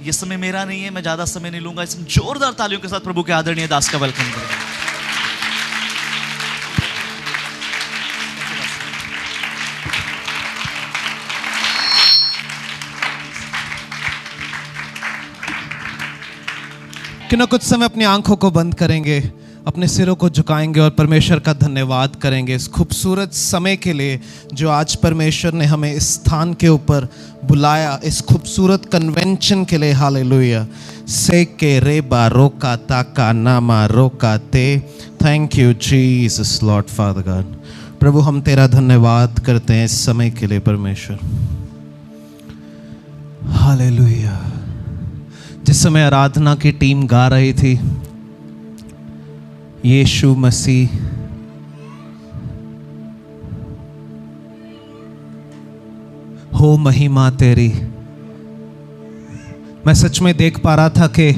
ये समय मेरा नहीं है, मैं ज्यादा समय नहीं लूंगा। इसमें जोरदार तालियों के साथ प्रभु के आदरणीय दास का वेलकम करें। कितना कुछ समय अपनी आंखों को बंद करेंगे, अपने सिरों को झुकाएंगे और परमेश्वर का धन्यवाद करेंगे इस खूबसूरत समय के लिए जो आज परमेश्वर ने हमें इस स्थान के ऊपर बुलाया, इस खूबसूरत कन्वेंशन के लिए। हालेलुया। से के रे बा रोका ताका नामा रोका ते। Thank you Jesus Lord Father God. प्रभु हम तेरा धन्यवाद करते हैं इस समय के लिए परमेश्वर। हालेलुया। जिस समय आराधना की टीम गा रही थी यीशु मसीह हो महिमा तेरी, मैं सच में देख पा रहा था कि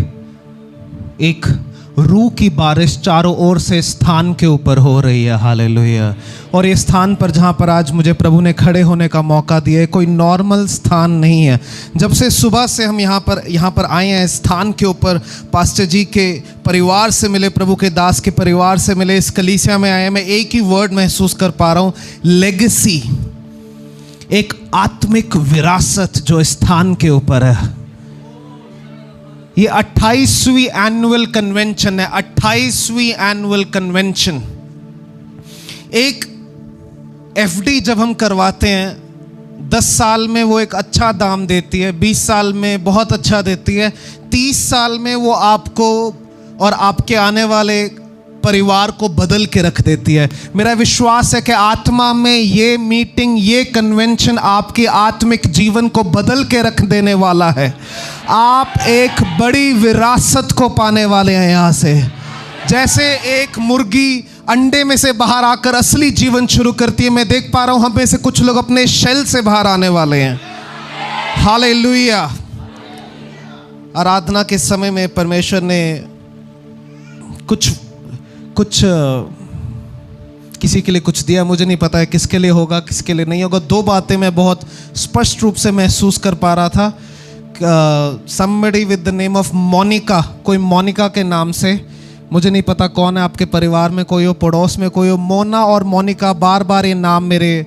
एक रूह की बारिश चारों ओर से स्थान के ऊपर हो रही है। हालेलुया। और ये स्थान पर जहाँ पर आज मुझे प्रभु ने खड़े होने का मौका दिया है, कोई नॉर्मल स्थान नहीं है। जब से सुबह से हम यहाँ पर आए हैं स्थान के ऊपर, पास्टर जी के परिवार से मिले, प्रभु के दास के परिवार से मिले, इस कलीसिया में आए, मैं एक ही वर्ड महसूस कर पा रहा हूँ, लेगेसी। एक आत्मिक विरासत जो स्थान के ऊपर है। ये 28वीं एनुअल कन्वेंशन है, 28वीं एनुअल कन्वेंशन। एक एफडी जब हम करवाते हैं 10 साल में वो एक अच्छा दाम देती है, 20 साल में बहुत अच्छा देती है, 30 साल में वो आपको और आपके आने वाले परिवार को बदल के रख देती है। मेरा विश्वास है कि आत्मा में ये मीटिंग, ये कन्वेंशन आपके आत्मिक जीवन को बदल के रख देने वाला है। आप एक बड़ी विरासत को पाने वाले हैं यहाँ से। जैसे एक मुर्गी अंडे में से बाहर आकर असली जीवन शुरू करती है, मैं देख पा रहा हूँ हम में से कुछ लोग अपने शेल से बाहर आने वाले हैं। हालेलुया। आराधना के समय में परमेश्वर ने कुछ किसी के लिए कुछ दिया, मुझे नहीं पता है किसके लिए होगा किसके लिए नहीं होगा। 2 बातें मैं बहुत स्पष्ट रूप से महसूस कर पा रहा था। somebody with the name of Monika, कोई मोनिका के नाम से, मुझे नहीं पता कौन है आपके परिवार में, कोई हो पड़ोस में कोई हो, मोना और मोनिका, बार बार ये नाम मेरे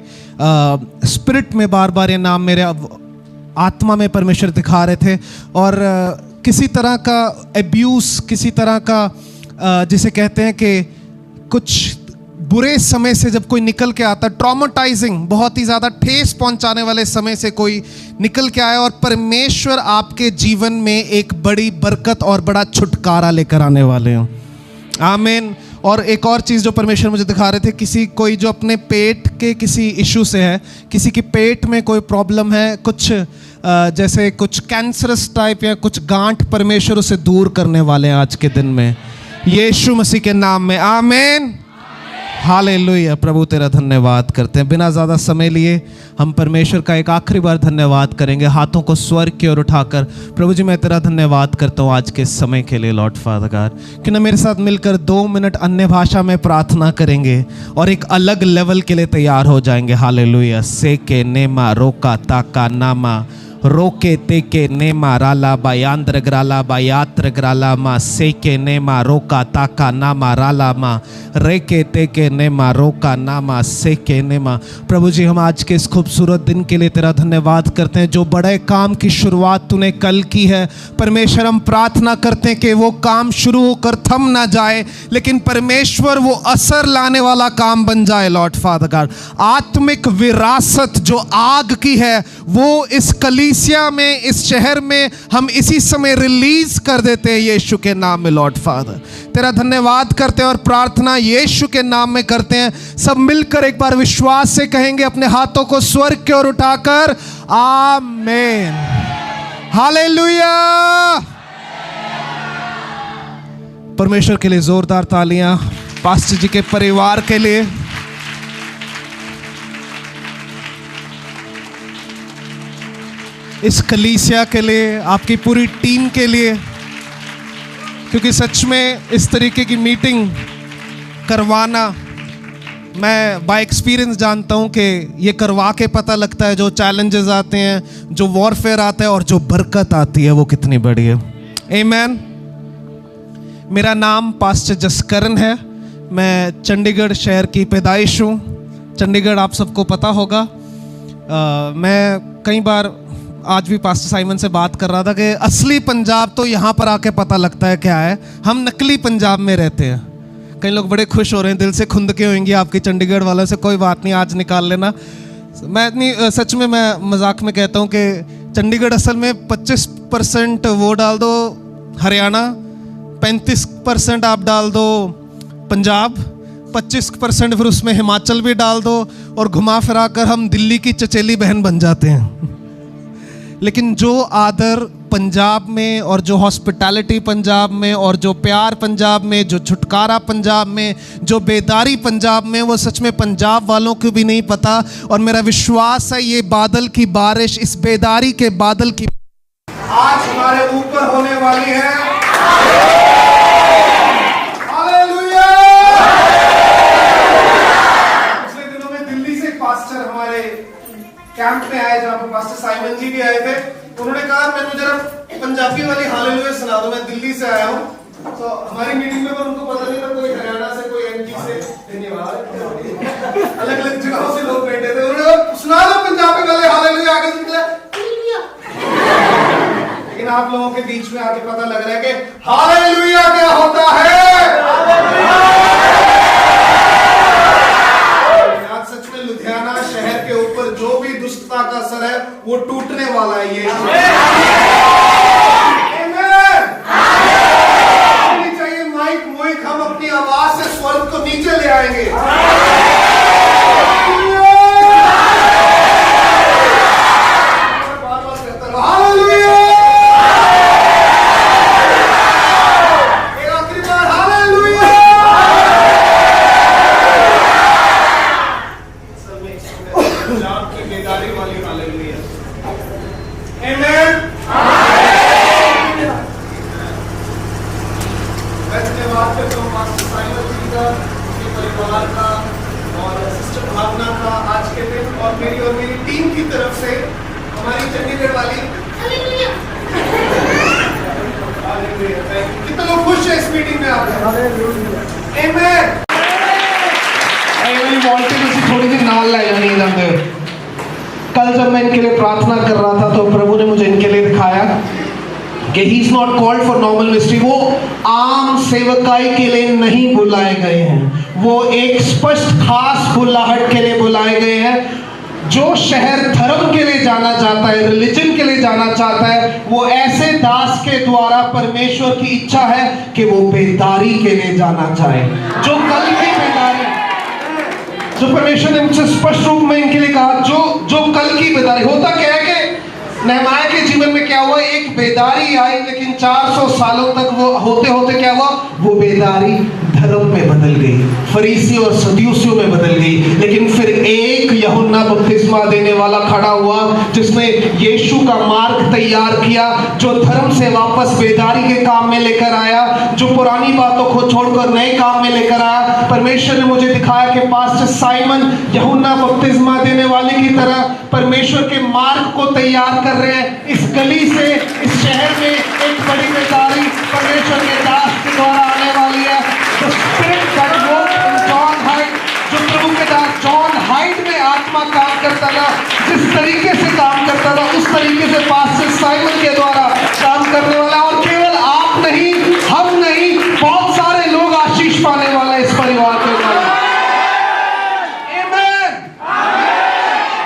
स्पिरिट में, बार बार ये नाम मेरे आत्मा में परमेश्वर दिखा रहे थे। और किसी तरह का एब्यूज़, किसी तरह का जिसे कहते हैं कि कुछ बुरे समय से जब कोई निकल के आता, ट्रॉमेटाइजिंग, बहुत ही ज़्यादा ठेस पहुंचाने वाले समय से कोई निकल के आया, और परमेश्वर आपके जीवन में एक बड़ी बरकत और बड़ा छुटकारा लेकर आने वाले हो। आमीन। और एक और चीज़ जो परमेश्वर मुझे दिखा रहे थे, कोई जो अपने पेट के किसी इशू से है, किसी की पेट में कोई प्रॉब्लम है, कुछ जैसे कुछ कैंसरस टाइप या कुछ गांठ, परमेश्वर उसे दूर करने वाले हैं आज के दिन में, यीशु मसीह के नाम में। आमीन। हालेलुया। प्रभु तेरा धन्यवाद करते हैं। बिना ज़्यादा समय लिए हम परमेश्वर का एक आखिरी बार धन्यवाद करेंगे, हाथों को स्वर्ग की ओर उठाकर। प्रभु जी मैं तेरा धन्यवाद करता हूँ आज के समय के लिए लॉर्ड फादर गॉड। कि ना मेरे साथ मिलकर 2 मिनट अन्य भाषा में प्रार्थना करेंगे और एक अलग लेवल के लिए तैयार हो जाएंगे। हालेलुया। से के नेमा रोका ताका नामा रोके ते के नेमा राला बायांद्र ग्राला बायात्र ग्राला मा से के नेमा रोका ताका नामा राला मा रेके ते के नेमा रोका नामा से के नेमा। प्रभु जी हम आज के इस खूबसूरत दिन के लिए तेरा धन्यवाद करते हैं, जो बड़े काम की शुरुआत तूने कल की है। परमेश्वर हम प्रार्थना करते हैं कि वो काम शुरू होकर थम ना जाए, लेकिन परमेश्वर वो असर लाने वाला काम बन जाए लॉर्ड फादर गॉड। आत्मिक विरासत जो आग की है वो इस कलीसिया में, इस शहर में हम इसी समय रिलीज कर देते हैं यीशु के नाम में लॉर्ड फादर। तेरा धन्यवाद करते हैं और प्रार्थना यीशु के नाम में करते हैं। सब मिलकर एक बार विश्वास से कहेंगे अपने हाथों को स्वर्ग की ओर उठाकर, आमीन। हालेलुया। परमेश्वर के लिए जोरदार तालियां, पास्टर जी के परिवार के लिए। इस कलीसिया के लिए, आपकी पूरी टीम के लिए, क्योंकि सच में इस तरीके की मीटिंग करवाना मैं बाय एक्सपीरियंस जानता हूँ कि ये करवा के पता लगता है जो चैलेंजेस आते हैं, जो वॉरफेयर आता है और जो बरकत आती है वो कितनी बड़ी है। आमीन। मेरा नाम पास्टर जसकरण है। मैं चंडीगढ़ शहर की पैदाइश हूँ। चंडीगढ़ आप सबको पता होगा। मैं कई बार आज भी पास्टर साइमन से बात कर रहा था कि असली पंजाब तो यहाँ पर आके पता लगता है क्या है। हम नकली पंजाब में रहते हैं। कई लोग बड़े खुश हो रहे हैं, दिल से खुंदके होंगी आपकी चंडीगढ़ वालों से। कोई बात नहीं, आज निकाल लेना। मैं इतनी सच में, मैं मजाक में कहता हूँ कि चंडीगढ़ असल में 25% वो डाल दो हरियाणा, 35% आप डाल दो पंजाब, 25% फिर उसमें हिमाचल भी डाल दो और घुमा फिरा कर हम दिल्ली की चचेली बहन बन जाते हैं। लेकिन जो आदर पंजाब में और जो हॉस्पिटैलिटी पंजाब में और जो प्यार पंजाब में, जो छुटकारा पंजाब में, जो बेदारी पंजाब में, वो सच में पंजाब वालों को भी नहीं पता। और मेरा विश्वास है ये बादल की बारिश, इस बेदारी के बादल की आज हमारे ऊपर होने वाली है। हालेलुया। पिछले दिनों में दिल्ली से एक पास्टर हमारे कैंप में आए, जहां पर पास्टर साइमन जी भी आए थे। उन्होंने कहा मैंने जरा पंजाबी वाली हालेलुया सुना दो, मैं दिल्ली से आया हूँ। तो हमारी मीटिंग में उनको पता नहीं था, कोई हरियाणा से, कोई एमपी से, अलग अलग जगहों से लोग बैठे थे। उन्होंने कहा सुना दो पंजाबी वाले हालेलुया। आगे से निकला लेकिन आप लोगों के बीच में आके पता लग रहा है कि हालेलुया क्या होता है। आज सच में लुधियाना शहर के ऊपर जो भी दुष्टता का असर है वो टूटने वाला है। ये चाहिए माइक मोइक, हम अपनी आवाज से स्वर्ग को नीचे ले आएंगे। मेरी टीम की तरफ से हमारी चंडीगढ़ वाली कितने लोग खुश हैं इस मीटिंग में आप? आमीन। थोड़ी सी नाल ला जानी जाते। कल जब मैं इनके लिए प्रार्थना कर रहा था तो प्रभु ने मुझे इनके लिए दिखाया कि he is not called for normal ministry. वो आम सेवकाई के लिए नहीं बुलाए गए हैं, वो एक स्पष्ट खास बुलाहट के लिए बुलाए गए हैं। जो शहर धर्म के लिए जाना चाहता है, रिलीजन के लिए जाना चाहता है, वो ऐसे दास के द्वारा परमेश्वर की इच्छा है कि वो बेदारी के लिए जाना चाहे। जो कल की बेदारी, जो परमेश्वर ने मुझसे स्पष्ट रूप में इनके लिए कहा, जो कल की बेदारी। होता क्या है कि नेहमाया के जीवन में क्या हुआ, एक बेदारी आई, लेकिन 400 सालों तक वो होते होते क्या हुआ, वो बेदारी धर्म में बदल गई, फरीसी और सदूसियों में बदल गई। लेकिन फिर एक यूहन्ना बपतिस्मा देने वाला खड़ा हुआ जिसने यीशु का मार्ग तैयार किया, जो धर्म से वापस बेदारी के काम में लेकर आया, जो पुरानी बातों को छोड़कर नए काम में लेकर आया। परमेश्वर ने मुझे दिखाया कि पास्टर साइमन यूहन्ना बपतिस्मा देने वाले की तरह परमेश्वर के मार्ग को तैयार कर रहे हैं। इस गली से, इस शहर में एक बड़ी बेदारी परमेश्वर के दास के द्वारा आने वाली है। The spirit that worked in John Hyde, जो प्रभु के दास जॉन हाइड में आत्मा काम करता था, जिस तरीके से काम करता था, उस तरीके से पास्टर साइमन के द्वारा काम करने वाला। और केवल आप नहीं, हम नहीं, बहुत सारे लोग आशीष पाने वाले इस परिवार के द्वारा। आमीन,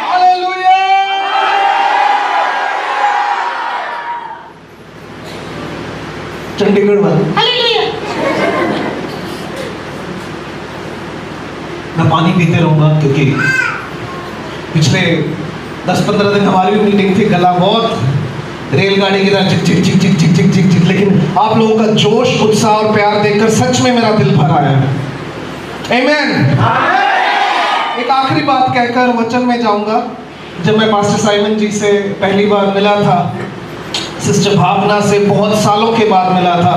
हालेलुया। चंडीगढ़ वाले मैं पानी पीते रहूंगा क्योंकि पिछले 10-15 दिन हमारी भी मीटिंग थी, गला बहुत रेलगाड़ी की तरह चिक चिक चिक चिक चिक चिक चिक चिक। लेकिन आप लोगों का जोश, उत्साह और प्यार देखकर सच में मेरा दिल भर आया। आमीन। एक आखिरी बात कहकर वचन में जाऊंगा। जब मैं पास्टर साइमन जी से पहली बार मिला था, सिस्टर भावना से बहुत सालों के बाद मिला था,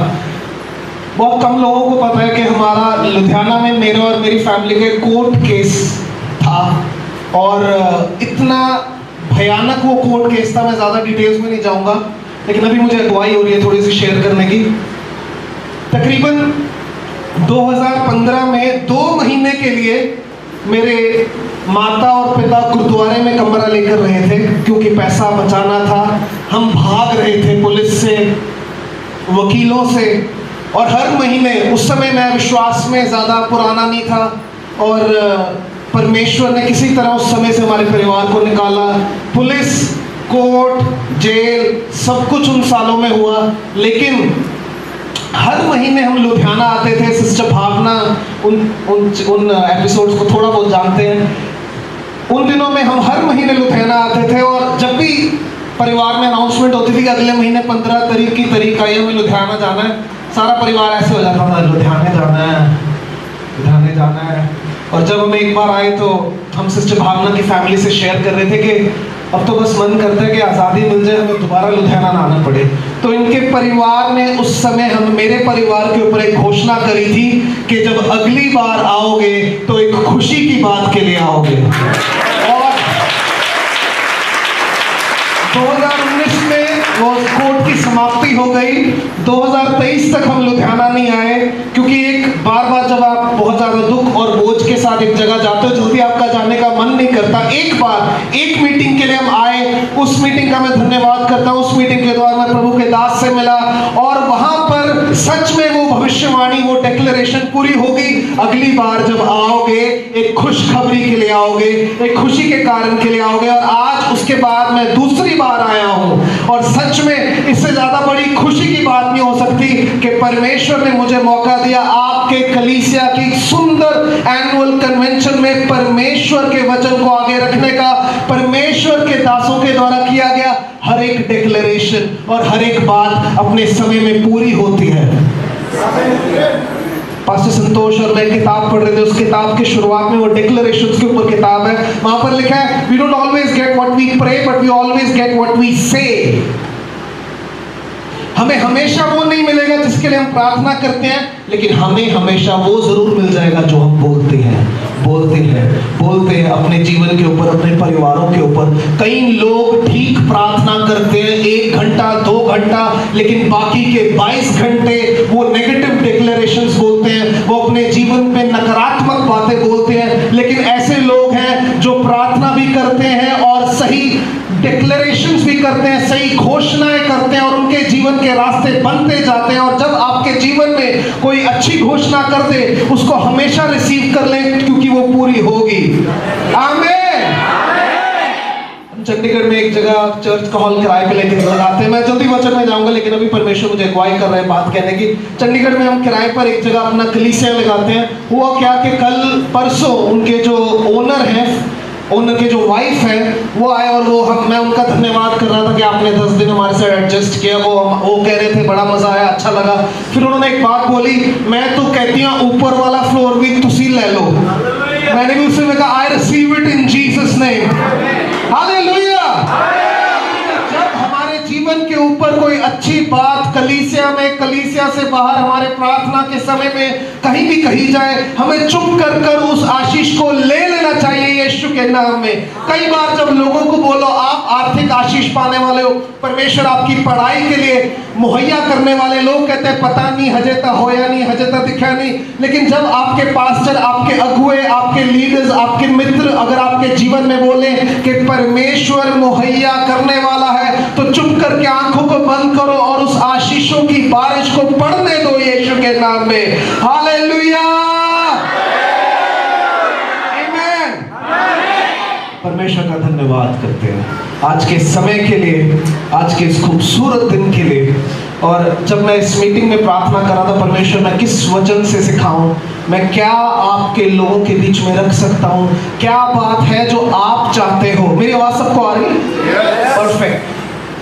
बहुत कम लोगों को पता है कि हमारा लुधियाना में मेरे और मेरी फैमिली के कोर्ट केस था, और इतना भयानक वो कोर्ट केस था, मैं ज़्यादा डिटेल्स में नहीं जाऊंगा, लेकिन अभी मुझे अगुवाई हो रही है थोड़ी सी शेयर करने की। तकरीबन 2015 में 2 महीने के लिए मेरे माता और पिता गुरुद्वारे में कमरा लेकर रहे थे, क्योंकि पैसा बचाना था। हम भाग रहे थे पुलिस से, वकीलों से, और हर महीने, उस समय मैं विश्वास में ज़्यादा पुराना नहीं था, और परमेश्वर ने किसी तरह उस समय से हमारे परिवार को निकाला। पुलिस, कोर्ट, जेल, सब कुछ उन सालों में हुआ, लेकिन हर महीने हम लुधियाना आते थे। सिस्टर भावना उन एपिसोड्स को थोड़ा बहुत जानते हैं। उन दिनों में हम हर महीने लुधियाना आते थे, और जब भी परिवार में अनाउंसमेंट होती थी कि अगले महीने 15 तारीख की तारीख आई, हमें लुधियाना जाना है, सारा परिवार ऐसे हो जाता था, लुधियाना जाना है, लुधियाना जाना है। और जब हम एक बार आए तो हम सिस्टर भावना की फैमिली से शेयर कर रहे थे कि अब तो बस मन करता है कि आज़ादी मिल जाए, हमें दोबारा लुधियाना ना आना पड़े। तो इनके परिवार ने उस समय मेरे परिवार के ऊपर एक घोषणा करी थी कि जब अगली बार आओगे तो एक खुशी की बात के लिए आओगे। और 2019 में वो कोर्ट की समाप्ति हो गई। 2023 तक हम लुधियाना नहीं आए, क्योंकि एक बार जब आप बहुत ज़्यादा दुख और बोझ के साथ एक जगह जाते हो, जल्दी आपका जाने का मन नहीं करता। एक बार एक मीटिंग के लिए हम आए, उस मीटिंग का मैं धन्यवाद करता हूँ। उस मीटिंग के दौरान मैं प्रभु के दास से मिला, और वहाँ पर सच में वो भविष्यवाणी, वो डिक्लेरेशन पूरी हो गई। अगली बार जब आओगे एक खुशखबरी के लिए आओगे, एक खुशी के कारण के लिए आओगे। और आज उसके बाद मैं दूसरी बार आया हूँ, और सच में इससे ज्यादा बड़ी खुशी की बात नहीं हो सकती कि परमेश्वर ने मुझे मौका दिया आपके कलीसिया की सुंदर एनुअल कन्वेंशन में परमेश्वर के वचन को आगे रखने का। परमेश्वर के दासों के द्वारा किया गया हर एक डिक्लेरेशन और हर एक बात अपने समय में पूरी होती है। पास्टर संतोष और मैं किताब पढ़ रहे थे, उस किताब के शुरुआत में वो डिक्लेरेशंस के ऊपर किताब है, वहां पर लिखा है, we don't always get what we pray but we always get what we say. हमें हमेशा वो नहीं मिलेगा जिसके लिए हम प्रार्थना करते हैं, लेकिन हमें हमेशा वो जरूर मिल जाएगा जो हम बोलते हैं अपने जीवन के ऊपर, अपने परिवारों के ऊपर। कई लोग ठीक प्रार्थना करते हैं 1 घंटा 2 घंटा, लेकिन बाकी के 22 घंटे वो नेगेटिव डिक्लेरेशंस बोलते हैं, वो अपने जीवन पे नकारात्मक बातें बोलते हैं। लेकिन ऐसे लोग हैं जो प्रार्थना भी करते हैं और सही डिक्लेरेशंस भी करते हैं, सही घोषणाएं करते हैं, और उनके जीवन के रास्ते बनते जाते हैं। और जब आपके जीवन में कोई अच्छी घोषणा कर दे, उसको हमेशा रिसीव कर लें, क्योंकि वो पूरी होगी। आमीन। हम चंडीगढ़ में एक जगह चर्च का हॉल किराए पे लेके लगाते हैं। मैं जल्दी वचन में जाऊंगा, लेकिन अभी परमेश्वर मुझे अगुवाई कर रहे हैं बात कहने की। चंडीगढ़ में हम किराए पर एक जगह अपना कलीसिया लगाते हैं। हुआ क्या कि कल परसों उनके जो ओनर हैं, ओनर की जो वाइफ है, वो आए, और मैं उनका धन्यवाद कर रहा था कि आपने 10 दिन हमारे साथ एडजस्ट किया। वो कह रहे थे बड़ा मजा आया, अच्छा लगा। फिर उन्होंने एक बात बोली, मैं तो कहती हूँ ऊपर वाला फ्लोर भी तुसी ले लो। मैंने भी उससे कहा I receive it in Jesus name, hallelujah. जब हमारे जीवन के ऊपर कोई अच्छी बात कलीसिया में, कलीसिया से बाहर, हमारे प्रार्थना के समय में कहीं भी कही जाए, हमें चुप कर उस आशीष को ले लेना चाहिए यीशु के नाम में। कई बार जब लोगों को बोलो आप आर्थिक आशीष पाने वाले हो, परमेश्वर आपकी पढ़ाई के लिए मुहैया करने वाले, लोग कहते हैं पता नहीं हजेता होया नहीं, हजेता दिखा नहीं। लेकिन जब आपके पास्टर, आपके अगुए, आपके लीडर्स, आपके मित्र अगर आपके जीवन में बोले कि परमेश्वर मुहैया करने वाला है, तो चुप करके आंखों को बंद करो और उस आशीषों की बारिश को पड़ने दो यीशु के नाम में। हालेलुया, आमीन। परमेश्वर का धन्यवाद करते हैं आज के समय के लिए, आज के इस खूबसूरत दिन के लिए। और जब मैं इस मीटिंग में प्रार्थना कर रहा था, परमेश्वर मैं किस वचन से सिखाऊं, मैं क्या आपके लोगों के बीच में रख सकता हूं, क्या बात है जो आप चाहते हो। मेरी आवाज सबको आ रही है? परफेक्ट।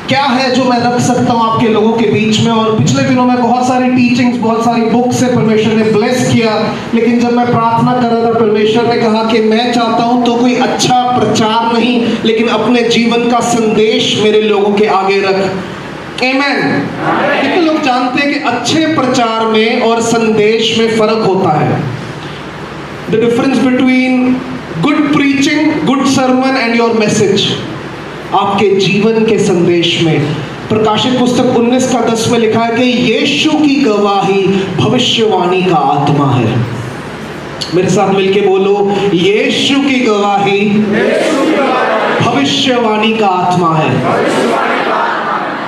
क्या है जो मैं रख सकता हूं आपके लोगों के बीच में। और पिछले दिनों में बहुत सारी टीचिंग्स, बहुत सारी बुक से परमेश्वर ने ब्लेस किया, लेकिन जब मैं प्रार्थना कर रहा था, परमेश्वर ने कहा कि मैं चाहता हूं तो कोई अच्छा प्रचार नहीं, लेकिन अपने जीवन का संदेश मेरे लोगों के आगे रख। आमीन। कितने लोग जानते हैं कि अच्छे प्रचार में और संदेश में फर्क होता है। The difference between good preaching, good sermon and your message. आपके जीवन के संदेश में प्रकाशित पुस्तक 19:10 में लिखा है कि यीशु की गवाही भविष्यवाणी का आत्मा है। मेरे साथ मिलके बोलो, यीशु की गवाही भविष्यवाणी का आत्मा है।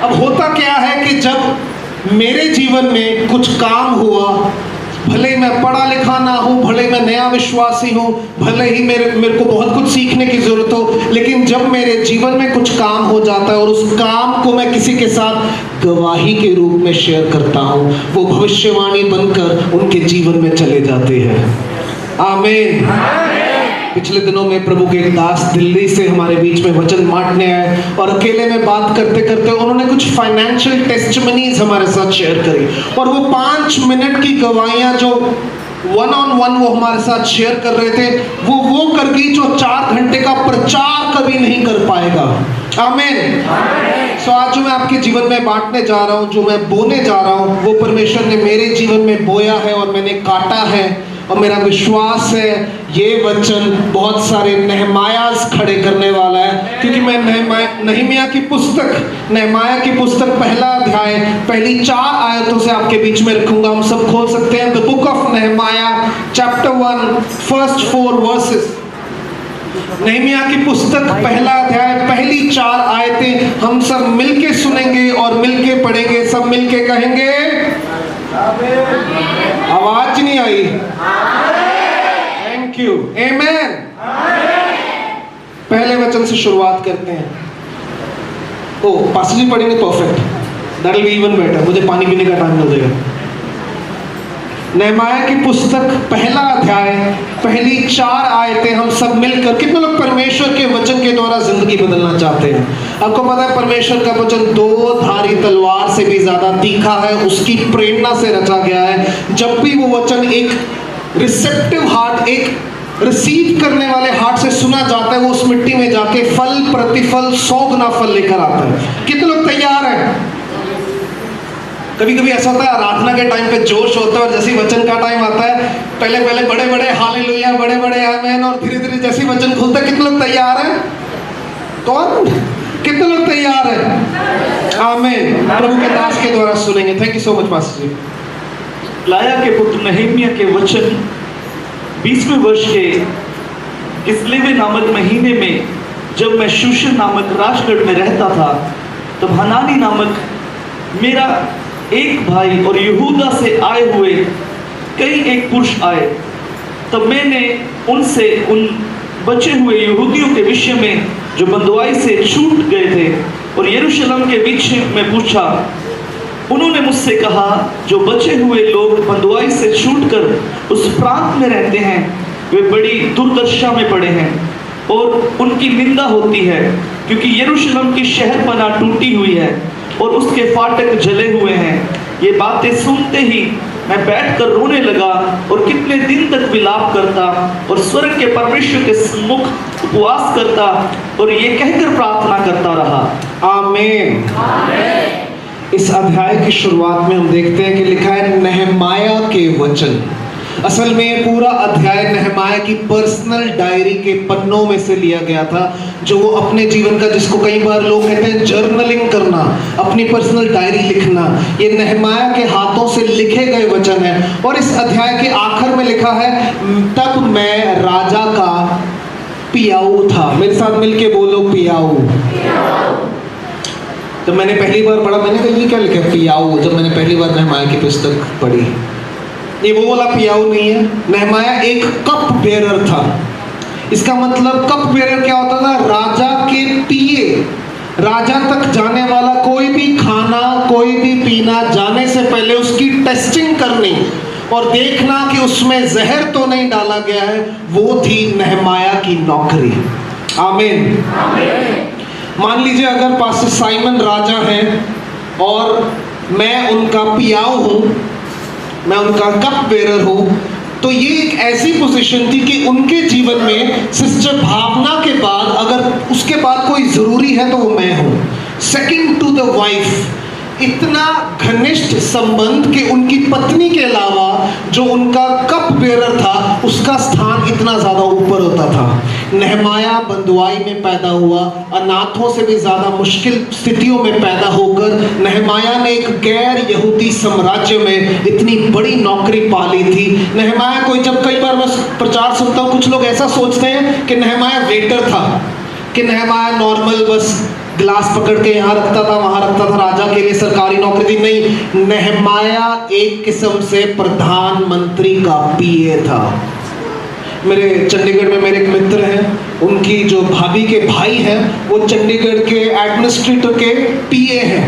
अब होता क्या है कि जब मेरे जीवन में कुछ काम हुआ, भले मैं पढ़ा लिखा ना हूँ, भले मैं नया विश्वासी हूँ, भले ही मेरे को बहुत कुछ सीखने की जरूरत हो, लेकिन जब मेरे जीवन में कुछ काम हो जाता है और उस काम को मैं किसी के साथ गवाही के रूप में शेयर करता हूँ, वो भविष्यवाणी बनकर उनके जीवन में चले जाते हैं। आमीन। पिछले दिनों में प्रभु के एक दास दिल्ली से हमारे बीच में वचन बांटने आए और अकेले में बात करते करते उन्होंने कुछ फाइनेंशियल टेस्टिमनीज हमारे साथ शेयर करी, और वो 5 मिनट की गवाहियां जो 1-on-1 वो हमारे साथ शेयर कर रहे थे, वो कर गई जो 4 घंटे का प्रचार कभी नहीं कर पाएगा। आमीन। सो आज जो मैं आपके जीवन में बांटने जा रहा हूँ, जो मैं बोने जा रहा हूँ, वो परमेश्वर ने मेरे जीवन में बोया है और मैंने काटा है, और मेरा विश्वास है ये वचन बहुत सारे नहमायास खड़े करने वाला है, क्योंकि मैं नहमिया की पुस्तक पहला अध्याय पहली 4 आयतों से आपके बीच में रखूंगा। हम सब खोल सकते हैं the book of Nehemiah chapter 1 first 4 verses. Nehemiah की पुस्तक पहला अध्याय पहली 4 आयतें हम सब मिलके सुनेंगे और मिलके पढ़ेंगे। सब मिलके कहेंगे आवाज नहीं आई। Thank you. आमेन। पहले वचन से शुरुआत करते हैं। ओ पास्टर जी पढ़ेंगे, perfect, that will be even better. मुझे पानी पीने का टाइम मिल जाएगा। नहमाया की पुस्तक पहला अध्याय पहली 4 आयतें हम सब मिलकर, कितने लोग परमेश्वर के वचन के द्वारा जिंदगी बदलना चाहते हैं? आपको पता है परमेश्वर का वचन 2 धारी तलवार से भी ज्यादा तीखा है, उसकी प्रेरणा से रचा गया है। जब भी वो वचन एक रिसेप्टिव हार्ट, एक रिसीव करने वाले हार्ट से सुना जाता है, वो उस मिट्टी में जाके फल प्रतिफल 100 गुना फल लेकर आता है। कितने लोग तैयार हैं? कभी कभी ऐसा होता है आराधना के टाइम पे जोश होता है, और जैसे वचन का टाइम आता है पहले बड़े बड़े हालेलुया, बड़े बड़े आमेन, और धीरे धीरे जैसे वचन खुलता है, कितने लोग तैयार हैं? कौन? कितने लोग तैयार हैं? आमेन। प्रभु के दास के द्वारा सुनेंगे। Thank you so much pastor ji. लाया के पुत्र नहमिया के वचन 20वें वर्ष के किस्लेवे नामक महीने में, जब मैं शूशन नामक राजगढ़ में रहता था, तब हनानी नामक मेरा एक भाई और यहूदा से आए हुए कई एक पुरुष आए। तब मैंने उनसे उन बचे हुए यहूदियों के विषय में जो बंधुआई से छूट गए थे और यरूशलेम के विषय में पूछा। उन्होंने मुझसे कहा, जो बचे हुए लोग बंधुआई से छूटकर उस प्रांत में रहते हैं, वे बड़ी दुर्दशा में पड़े हैं और उनकी निंदा होती है, क्योंकि यरूशलेम की शहरपनाह टूटी हुई है और उसके फाटक जले हुए हैं। ये बातें सुनते ही मैं बैठकर रोने लगा और कितने दिन तक विलाप करता और स्वर्ग के परमेश्वर के सम्मुख उपवास करता और ये कहकर प्रार्थना करता रहा। आमीन। इस अध्याय की शुरुआत में हम देखते हैं कि लिखा है नहमाया के वचन। असल में ये पूरा अध्याय नहमाया की पर्सनल डायरी के पन्नों में से लिया गया था, जो वो अपने जीवन का, जिसको कई बार लोग कहते हैं जर्नलिंग करना, अपनी पर्सनल डायरी लिखना, ये नहमाया के हाथों से लिखे गए वचन है। और इस अध्याय के आखिर में लिखा है, तब मैं राजा का पियाऊ था। मेरे साथ मिलके बोलो पियाऊ। तो मैंने पहली बार पढ़ा, मैंने कहा ये क्या लिखा है पियाऊ, जब मैंने पहली बार नहमाया की पुस्तक पढ़ी। ये वो वाला पियाऊ नहीं है। नहमाया एक कप बेरर था। इसका मतलब कप बेरर क्या होता था? राजा के पिए, राजा तक जाने वाला कोई भी खाना, कोई भी पीना जाने से पहले उसकी टेस्टिंग करनी और देखना कि उसमें जहर तो नहीं डाला गया है, वो थी नहमाया की नौकरी। आमीन। मान लीजिए अगर पास्टर साइमन राजा हैं और मैं उनका पियाऊ हूँ, मैं उनका कप बेरर हूँ, तो ये एक ऐसी पोजीशन थी कि उनके जीवन में सिस्टर भावना के बाद अगर उसके बाद कोई ज़रूरी है तो वो मैं हूँ। सेकंड टू द वाइफ, इतना घनिष्ठ संबंध कि उनकी पत्नी के अलावा जो उनका कप बेरर था उसका स्थान इतना ज्यादा ऊपर होता था। नहमाया बंधुआई में पैदा हुआ, अनाथों से भी ज्यादा मुश्किल स्थितियों में पैदा होकर नहमाया ने एक गैर यहूदी साम्राज्य में इतनी बड़ी नौकरी पाली थी। नहमाया कोई, जब कई बार मैं प्रचार सुनता हूँ कुछ लोग ऐसा सोचते हैं कि नहमाया वेटर था, कि नहमाया नॉर्मल बस गिलास पकड़ के यहाँ रखता था वहां रखता था, राजा के लिए सरकारी नौकरी थी। नहीं, नहमाया एक किस्म से प्रधानमंत्री का पीए था। मेरे चंडीगढ़ में मेरे एक मित्र हैं, उनकी जो भाभी के भाई हैं वो चंडीगढ़ के एडमिनिस्ट्रेटर के पीए हैं।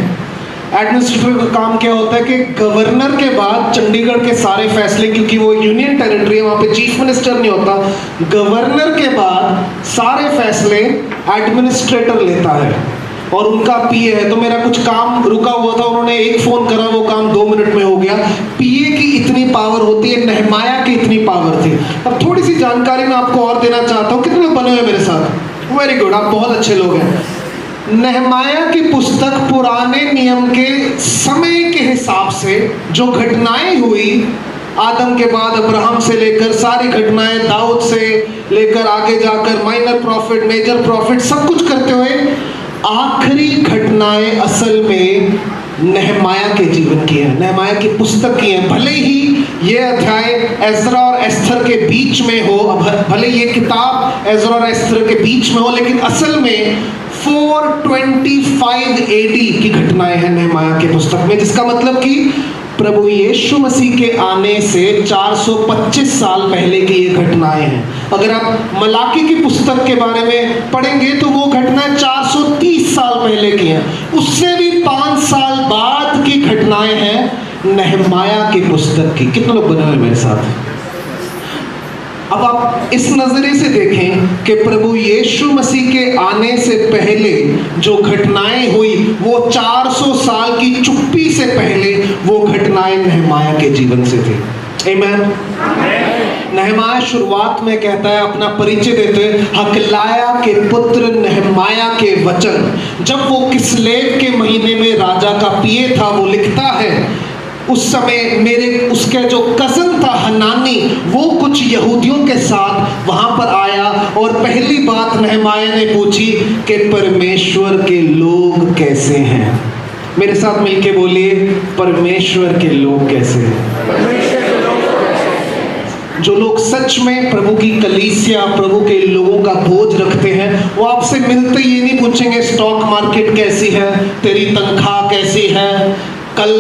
एडमिनिस्ट्रेटर का काम क्या होता है कि गवर्नर के बाद चंडीगढ़ के सारे फैसले, क्योंकि वो यूनियन टेरिटरी है, वहाँ पे चीफ मिनिस्टर नहीं होता, गवर्नर के बाद सारे फैसले एडमिनिस्ट्रेटर लेता है और उनका पीए है। तो मेरा कुछ काम रुका हुआ था, उन्होंने एक फोन करा, वो काम 2 मिनट में हो गया। पीए की इतनी पावर होती है, नहमाया की इतनी पावर थी। अब थोड़ी सी जानकारी मैं आपको और देना चाहता हूँ। कितने लोग बने हुए मेरे साथ? वेरी गुड, आप बहुत अच्छे लोग हैं। नहमाया की पुस्तक पुराने नियम के समय के हिसाब से जो घटनाएं हुई, आदम के बाद अब्राहम से लेकर सारी घटनाएं, दाऊद से लेकर आगे जाकर माइनर प्रॉफिट, मेजर प्रॉफिट, सब कुछ करते हुए आखिरी घटनाएं असल में नहमाया के जीवन की है, नहमाया की पुस्तक की है। भले ही ये अध्याय एज़रा और एस्थर के बीच में हो, भले ये किताब एज़रा और एस्थर के बीच में हो, लेकिन असल में 425 AD की घटनाएं हैं नहमाया की पुस्तक में, जिसका मतलब कि प्रभु यीशु मसीह के आने से 425 साल पहले की ये घटनाएं हैं। अगर आप मलाकी की पुस्तक के बारे में पढ़ेंगे तो वो घटनाएं 430 साल पहले की हैं। उससे भी 5 साल बाद की घटनाएं हैं नहमाया की पुस्तक की। कितने लोग बने हुए मेरे साथ? अब आप इस नजरिए से देखें कि प्रभु यीशु मसीह के आने से पहले जो घटनाएं हुई वो 400 साल की चुप्पी से पहले वो घटनाएं नहमाया के जीवन से थी। आमीन। नहमाया शुरुआत में कहता है, अपना परिचय देते हुए, हकलाया के पुत्र नहमाया के वचन। जब वो किस्लेव के महीने में राजा का पीए था, वो लिखता है उस समय उसके जो कज़न था हनानी, वो कुछ यहूदियों के साथ वहां पर आया और पहली बात नहमाया ने पूछी कि परमेश्वर के लोग कैसे हैं। मेरे साथ मिलके बोलिए, परमेश्वर के लोग कैसे हैं। जो लोग सच में प्रभु की कलीसिया, प्रभु के लोगों का बोझ रखते हैं, वो आपसे मिलते ये नहीं पूछेंगे स्टॉक मार्केट कैसी है, तेरी तनख्वाह कैसी है, कल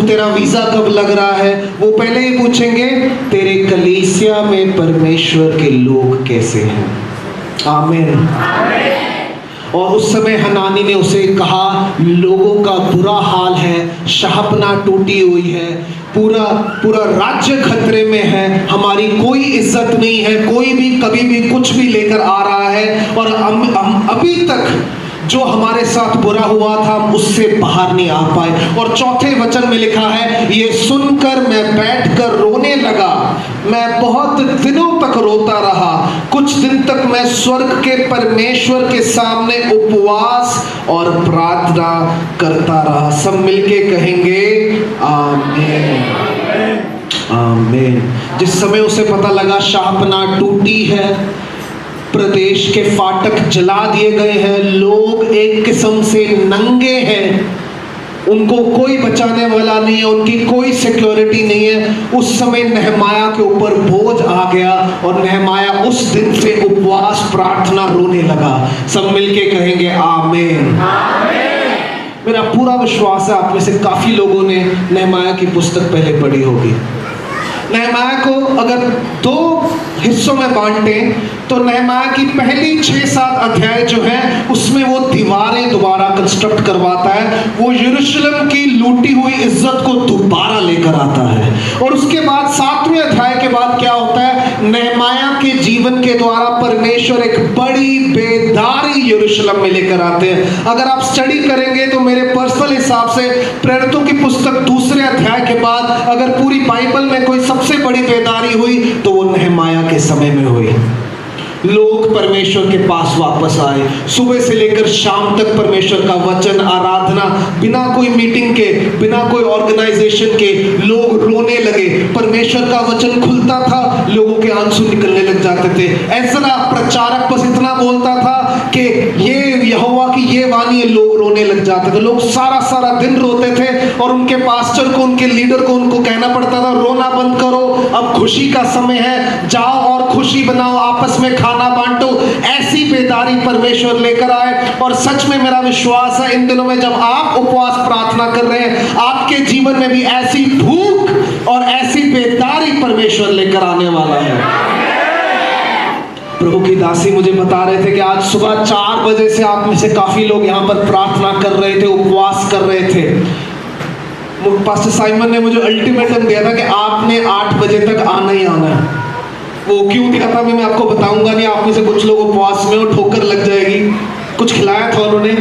तेरा वीजा कब लग रहा है। वो पहले ही पूछेंगे तेरे कलीसिया में परमेश्वर के लोग कैसे हैं। आमीन। और उस समय हनानी ने उसे कहा, लोगों का बुरा हाल है, शहपना टूटी हुई है, पूरा राज्य खतरे में है, हमारी कोई इज्जत नहीं है, कोई भी कभी भी कुछ भी लेकर आ रहा है और हम अभी तक जो हमारे साथ बुरा हुआ था उससे बाहर नहीं आ पाए। और चौथे वचन में लिखा है, ये सुनकर मैं बैठकर रोने लगा, मैं बहुत दिनों तक रोता रहा, कुछ दिन तक मैं स्वर्ग के परमेश्वर के सामने उपवास और प्रार्थना करता रहा। सब मिलके कहेंगे आमीन। आमीन। जिस समय उसे पता लगा शहपना टूटी है, प्रदेश के फाटक जला दिए गए हैं, लोग एक किस्म से नंगे हैं, उनको कोई बचाने वाला नहीं है, उनकी कोई सिक्योरिटी नहीं है, उस समय नहमाया के ऊपर बोझ आ गया और नहमाया उस दिन से उपवास प्रार्थना रोने लगा। सब मिलके कहेंगे आमीन। मेरा पूरा विश्वास है आप में से काफी लोगों ने नहमाया की पुस्तक पहले पढ़ी होगी। नहमाया को अगर 2 हिस्सों में बांटें तो नहमाया की पहली 6-7 अध्याय जो है उसमें वो दीवारें दोबारा कंस्ट्रक्ट करवाता है, वो यरूशलेम की लूटी हुई इज्जत को दोबारा लेकर आता है। और उसके बाद 7वें अध्याय के बाद क्या होता है, नहमाया के जीवन के द्वारा परमेश्वर एक बड़ी बेदारी यरूशलेम में लेकर आते हैं। अगर आप स्टडी करेंगे तो मेरे पर्सनल हिसाब से प्रेरितों की पुस्तक 2 अध्याय के बाद अगर पूरी बाइबल में कोई सबसे बड़ी बेदारी हुई तो वो नहमाया के समय में हुई। लोग परमेश्वर के पास वापस आए। सुबह से लेकर शाम तक परमेश्वर का वचन, आराधना, बिना कोई मीटिंग के, बिना कोई ऑर्गेनाइजेशन के लोग रोने लगे। परमेश्वर का वचन खुलता था, लोगों के आंसू निकलने लग जाते थे। ऐसा प्रचारक बस इतना बोलता था कि ये यहोवा की ये वाणी है, लोग रोने लग जाते थे। लोग सारा सारा दिन रोते थे और उनके पास्टर को, उनके लीडर को उनको कहना पड़ता था, रोना बंद करो, अब खुशी का समय है, जाओ और खुशी बनाओ, आपस में खाना बांटो। ऐसी बेदारी परमेश्वर लेकर आए। और सच में मेरा विश्वास है इन दिनों में जब आप उपवास प्रार्थना कर रहे हैं, आपके जीवन में भी ऐसी भूख और ऐसी बेदारी परमेश्वर लेकर आने वाला है। प्रभु की दासी मुझे बता रहे थे कि आज सुबह 4 बजे से आप में से काफी लोग यहाँ पर प्रार्थना कर रहे थे, उपवास कर रहे थे। पास्टर साइमन ने मुझे अल्टीमेटम दिया था कि आपने 8 बजे तक आना ही आना है। वो क्यों दिया था मैं आपको बताऊंगा नहीं। आप में से कुछ लोग उपवास में और ठोकर लग जाएगी, कुछ खिलाया था उन्होंने।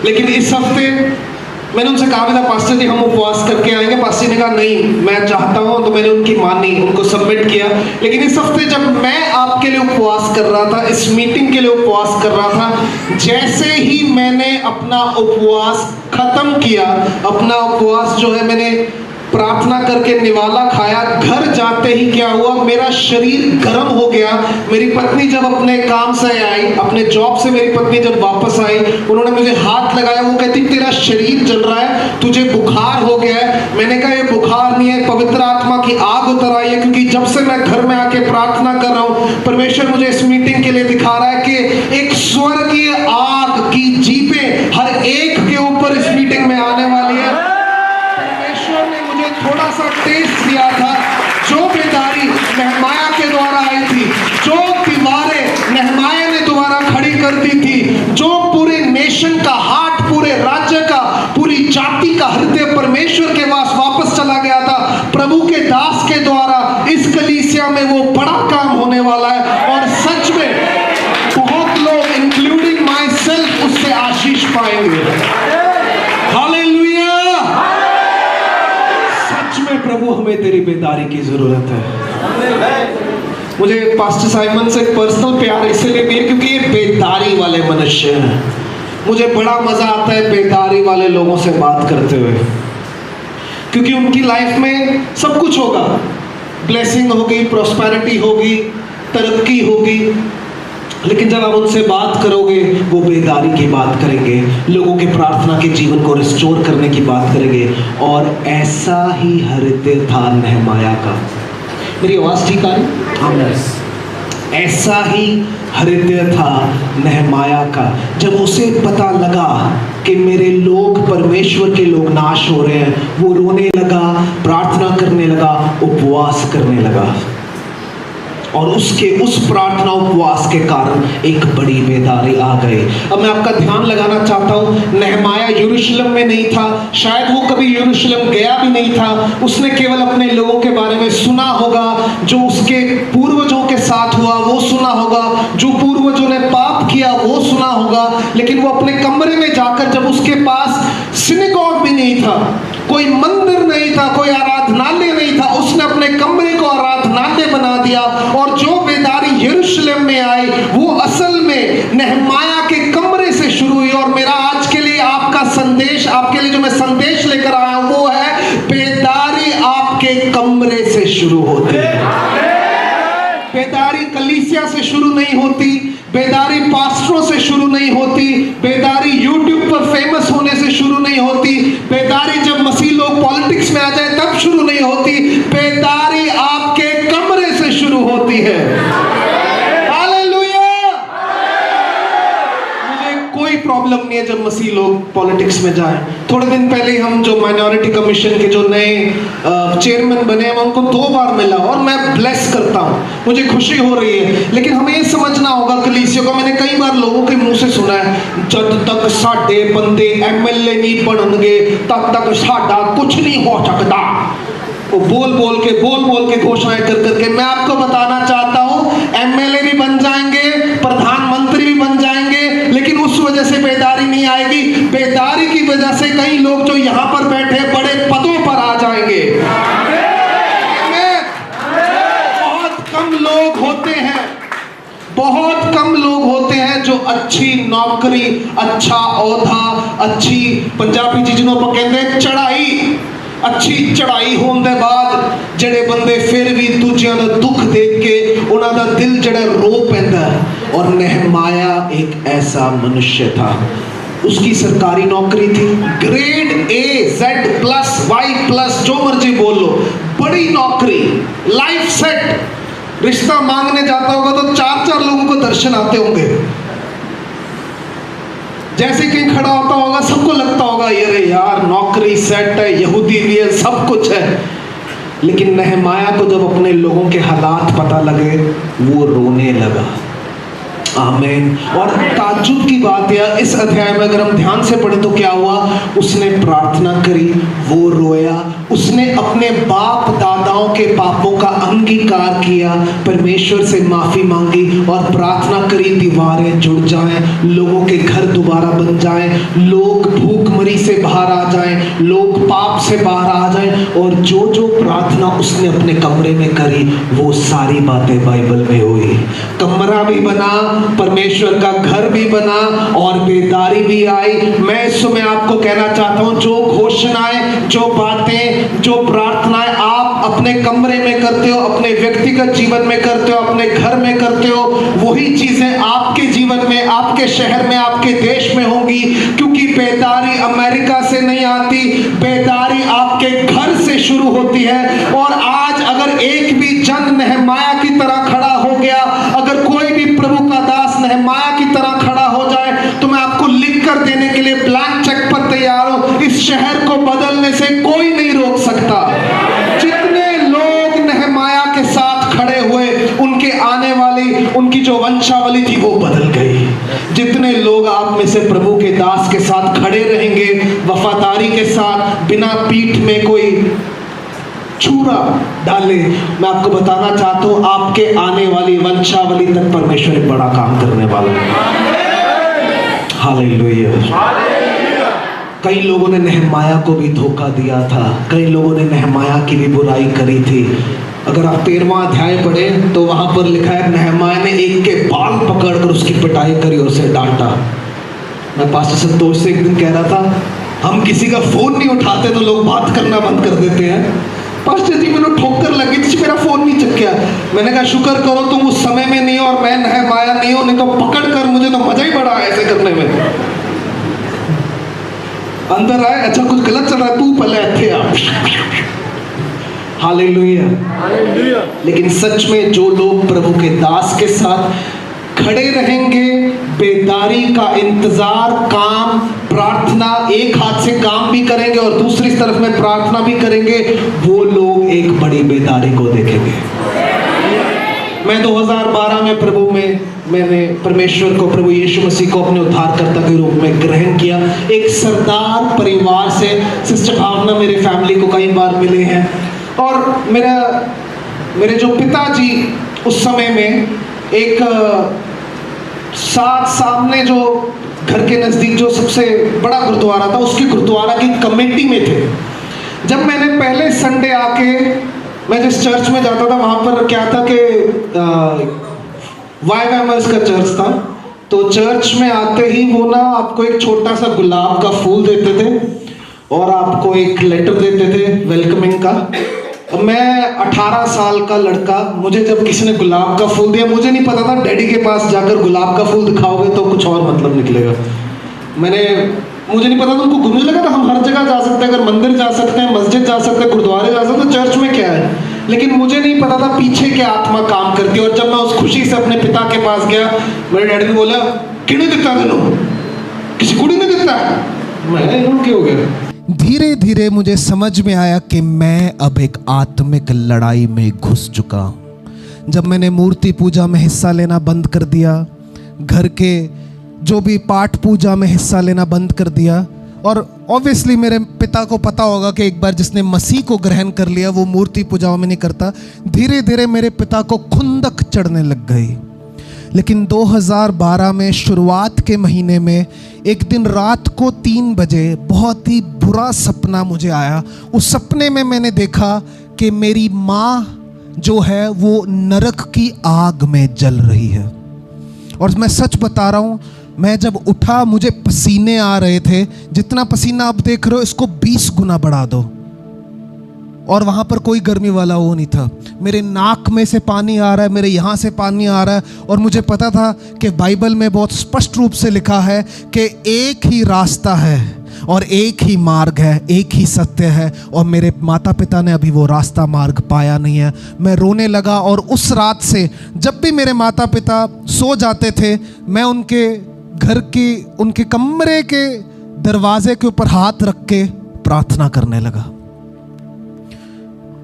लेकिन इस हफ्ते मैंने उनसे कहा था, पास्टर जी हम उपवास करके आएंगे। पास्टर ने कहा नहीं, मैं चाहता हूं, तो मैंने उनकी मानी, उनको सबमिट किया। लेकिन इस हफ्ते जब मैं आपके लिए उपवास कर रहा था, इस मीटिंग के लिए उपवास कर रहा था, जैसे ही मैंने अपना उपवास खत्म किया, अपना उपवास जो है मैंने प्रार्थना करके निवाला खाया, घर जाते ही क्या हुआ, मेरा शरीर गर्म हो गया। मेरी पत्नी जब अपने काम से आई, अपने जॉब से मेरी पत्नी जब वापस आई, उन्होंने मुझे हाथ लगाया। वो कहती तेरा शरीर जल रहा है, तुझे बुखार हो गया है। मैंने कहा ये बुखार नहीं है, पवित्र आत्मा की आग उतर आई है। क्योंकि जब से मैं घर में आके प्रार्थना कर रहा हूँ, परमेश्वर मुझे इस मीटिंग के लिए दिखा रहा है कि एक स्वर्गीय आग की जीपें हर एक के ऊपर इस मीटिंग में आने वाली है। थोड़ा सा टेस्ट दिया था, जो बेदारी नहमाया के द्वारा आई थी, जो दीवारें नहमाया ने दोबारा खड़ी कर दी थी, जो पूरे नेशन का हार्ट, पूरे राज्य का, पूरी जाति का हृदय परमेश्वर के पास वापस चला गया था, प्रभु के दास के द्वारा इस कलीसिया में वो बड़ा काम होने वाला है। और सच में बहुत लोग इंक्लूडिंग माई सेल्फ उससे आशीष पाएंगे। हालेलुया। प्रभु हमें तेरी बेदारी की जरूरत है। मुझे पास्टर साइमन से पर्सनल प्यार इसलिए भी है क्योंकि ये बेदारी वाले मनुष्य हैं। मुझे बड़ा मजा आता है बेदारी वाले लोगों से बात करते हुए, क्योंकि उनकी लाइफ में सब कुछ होगा, ब्लेसिंग होगी, प्रॉस्पेरिटी होगी, तरक्की होगी, लेकिन जब आप उनसे बात करोगे वो बेदारी की बात करेंगे, लोगों के प्रार्थना के जीवन को रिस्टोर करने की बात करेंगे। और ऐसा ही हृदय था नहमाया का। मेरी आवाज ठीक आ रही? ऐसा ही हृदय था नहमाया का। जब उसे पता लगा कि मेरे लोग, परमेश्वर के लोग नाश हो रहे हैं, वो रोने लगा, प्रार्थना करने लगा, उपवास करने लगा। और उसके उस प्रार्थना उपवास के कारण एक बड़ी बेदारी आ गई। अब मैं आपका ध्यान लगाना चाहता हूँ, नहमाया यरूशलेम में नहीं था, शायद वो कभी यरूशलेम गया भी नहीं था। उसने केवल अपने लोगों के बारे में सुना होगा, जो उसके पूर्वजों के साथ हुआ वो सुना होगा, जो पूर्वजों ने पाप किया वो सुना होगा। लेकिन वो अपने कमरे में जाकर, जब उसके पास सिनेगॉग भी नहीं था, कोई मंदिर नहीं था, कोई आराधनालय नहीं था, उसने अपने कमरे को आराधनालय बना दिया। और जो बेदारी यरूशलेम में आई वो असल में नहमाया के कमरे से शुरू हुई। और मेरा आज के लिए आपका संदेश, आपके लिए जो मैं संदेश लेकर आया हूं वो है, बेदारी आपके कमरे से शुरू होती है। बेदारी कलीसिया से शुरू नहीं होती, बेदारी पास्टरों से शुरू नहीं होती, बेदारी यूट्यूब पर फेमस होने से शुरू नहीं होती, बेदारी जब मसीह लोग पॉलिटिक्स में आ जाए तब शुरू नहीं होती। बेदारी आपके कमरे से शुरू होती है। कोई प्रॉब्लम नहीं है जब मसीह लोग पॉलिटिक्स में जाएं। थोड़े दिन पहले हम जो माइनॉरिटी कमीशन के जो नए चेयरमैन बने, मैं उनको 2 बार मिला और मैं ब्लेस करता हूं, मुझे खुशी हो रही है। लेकिन हमें ये समझना होगा कलीसिया को, मैंने कई बार लोगों के मुंह से सुना है, जब तक साडे बंदे एमएलए नहीं बनणगे तब तक साडा कुछ नहीं हो सकता। वो बोल बोल के घोषणाएं कर करके, मैं आपको बताना चाहता हूं, एमएलए भी बन जाएंगे, प्रधानमंत्री भी बन जाएंगे, लेकिन उस वजह से बेदारी नहीं आएगी। बेदारी की वजह से कई लोग जो यहां पर बैठे बड़े पदों पर आ जाएंगे। बहुत कम लोग होते हैं, बहुत अच्छी नौकरी, अच्छा औहदा, अच्छी पंजाबी जिन्हों पर कहते चढ़ाई, अच्छी चढ़ाई होने के बाद जड़े बंदे फिर भी दूजियां दा दुख देख के उन्हों का दिल जड़ा रो पैंदा है। और नहमाया एक ऐसा मनुष्य था, उसकी सरकारी नौकरी थी, ग्रेड AZ+Y+, जो मर्जी बोल लो, बड़ी नौकरी, लाइफ सेट। रिश्ता मांगने जाता होगा तो 4-4 लोगों को दर्शन आते होंगे। जैसे कहीं खड़ा होता होगा सबको लगता होगा अरे यार नौकरी सेट है, यहूदी भी है, सब कुछ है। लेकिन नहमाया को जब अपने लोगों के हालात पता लगे वो रोने लगा। आमीन। और ताज्जुब की बात है, इस अध्याय में अगर हम ध्यान से पढ़े तो क्या हुआ, उसने प्रार्थना करी, वो रोया, उसने अपने बाप दादाओं के पापों का अंगीकार किया, परमेश्वर से माफी मांगी और प्रार्थना करी दीवारें जुड़ जाएं, लोगों के घर दोबारा बन जाएं, लोग भूखमरी से बाहर आ जाएं, लोग पाप से बाहर आ जाएं। और जो जो प्रार्थना उसने अपने कमरे में करी वो सारी बातें बाइबल में हुई। कमरा भी बना, परमेश्वर का घर भी बना और बेदारी भी आई। मैं इस समय आपको कहना चाहता हूं, जो घोषणाएं, जो बातें, जो प्रार्थनाएं आप अपने कमरे में करते हो, अपने व्यक्तिगत जीवन में करते हो, अपने घर में करते हो, वही चीजें आपके जीवन में, आपके शहर में, आपके देश में होंगी। क्योंकि बेदारी अमेरिका से नहीं आती, बेदारी आपके घर से शुरू होती है। और आज अगर एक भी जन नहमाया की तरह खड़ा हो गया, अगर कोई भी प्रभु का दास नहमाया की तरह खड़ा हो जाए, तो मैं आपको लिख कर देने के लिए ब्लैंक चेक पर तैयार हूं। इस शहर को बदलने से कोई नहीं रोक सकता। जितने लोग नहमाया के साथ खड़े हुए, उनके आने वाली, उनकी जो वंशावली थी वो बदल गई। जितने लोग आप में से प्रभु के दास के साथ खड़े रहेंगे, वफादारी के साथ, बिना पीठ में कोई छुरा डाले, मैं आपको बताना चाहता हूं, आपके आने वाली वंशावली तक परमेश्वर एक बड़ा काम करने वाला है। हालेलुया। कई लोगों ने नहमाया को भी धोखा दिया था, कई लोगों ने नहमाया की भी बुराई करी थी। अगर आप 13वां अध्याय पढ़े तो वहां पर लिखा है नहमाया ने एक के बाल पकड़कर उसकी पिटाई करी और उसे डांटा। मैं पास्टर संतोष से एक दिन कह रहा था, हम किसी का फोन नहीं उठाते तो लोग बात करना बंद कर देते हैं। पास्टर जी मैंने ठोकर लगी थी, मेरा फोन नहीं चक्या। मैंने कहा शुक्र करो तुम उस समय में नहीं हो और मैं नहमाया नहीं हूं, नहीं तो पकड़ कर मुझे तो मजा ही बड़ा है ऐसे करने में। अंदर आए, अच्छा कुछ गलत चल रहा है, तू पहले थे आप। हालेलुया। लेकिन सच में जो लोग प्रभु के दास के साथ खड़े रहेंगे, बेदारी का इंतजार, काम, प्रार्थना, एक हाथ से काम भी करेंगे और दूसरी तरफ में प्रार्थना भी करेंगे, वो लोग एक बड़ी बेदारी को देखेंगे। मैं 2012 में प्रभु में मैंने परमेश्वर को, प्रभु यीशु मसीह को अपने उद्धारकर्ता के रूप में ग्रहण किया। एक सरदार परिवार से सिस्टर भावना मेरे फैमिली को कई बार मिले हैं। और मेरे जो पिताजी उस समय में एक सामने जो घर के नज़दीक जो सबसे बड़ा गुरुद्वारा था, उसकी गुरुद्वारा की कमेटी में थे। जब मैंने पहले संडे आके, मैं जिस चर्च में जाता था वहाँ पर क्या था कि YWAMers का चर्च था, तो चर्च में आते ही वो ना आपको एक छोटा सा गुलाब का फूल देते थे और आपको एक लेटर देते थे वेलकमिंग का। मैं 18 साल का लड़का, मुझे जब किसी ने गुलाब का फूल दिया, मुझे नहीं पता था डैडी के पास जाकर गुलाब का फूल दिखाओगे तो कुछ और मतलब निकलेगा। मुझे नहीं पता था, उनको मुझे लगा था हम हर जगह जा सकते हैं, अगर मंदिर जा सकते हैं, मस्जिद जा सकते हैं, गुरुद्वारे जा सकते हैं, चर्च में क्या है। लेकिन मुझे नहीं पता था पीछे क्या आत्मा काम करती है। और जब मैं उस खुशी से अपने पिता के पास गया, मेरे डैडी ने बोला किने दिता तेनों, किसी कुड़ी ने दिता। मैं क्यों हो गया। धीरे धीरे मुझे समझ में आया कि मैं अब एक आत्मिक लड़ाई में घुस चुका हूं। जब मैंने मूर्ति पूजा में हिस्सा लेना बंद कर दिया, घर के जो भी पाठ पूजा में हिस्सा लेना बंद कर दिया, और ऑब्वियसली मेरे पिता को पता होगा कि एक बार जिसने मसीह को ग्रहण कर लिया वो मूर्ति पूजाओं में नहीं करता। धीरे धीरे मेरे पिता को खुंदक चढ़ने लग गई। लेकिन 2012 में शुरुआत के महीने में एक दिन रात को 3 बजे बहुत ही बुरा सपना मुझे आया। उस सपने में मैंने देखा कि मेरी माँ जो है वो नरक की आग में जल रही है। और मैं सच बता रहा हूँ, मैं जब उठा मुझे पसीने आ रहे थे, जितना पसीना आप देख रहे हो इसको 20 गुना बढ़ा दो, और वहाँ पर कोई गर्मी वाला वो नहीं था। मेरे नाक में से पानी आ रहा है, मेरे यहाँ से पानी आ रहा है, और मुझे पता था कि बाइबल में बहुत स्पष्ट रूप से लिखा है कि एक ही रास्ता है और एक ही मार्ग है, एक ही सत्य है, और मेरे माता पिता ने अभी वो रास्ता मार्ग पाया नहीं है। मैं रोने लगा, और उस रात से जब भी मेरे माता पिता सो जाते थे, मैं उनके घर की, उनके कमरे के दरवाजे के ऊपर हाथ रख के प्रार्थना करने लगा।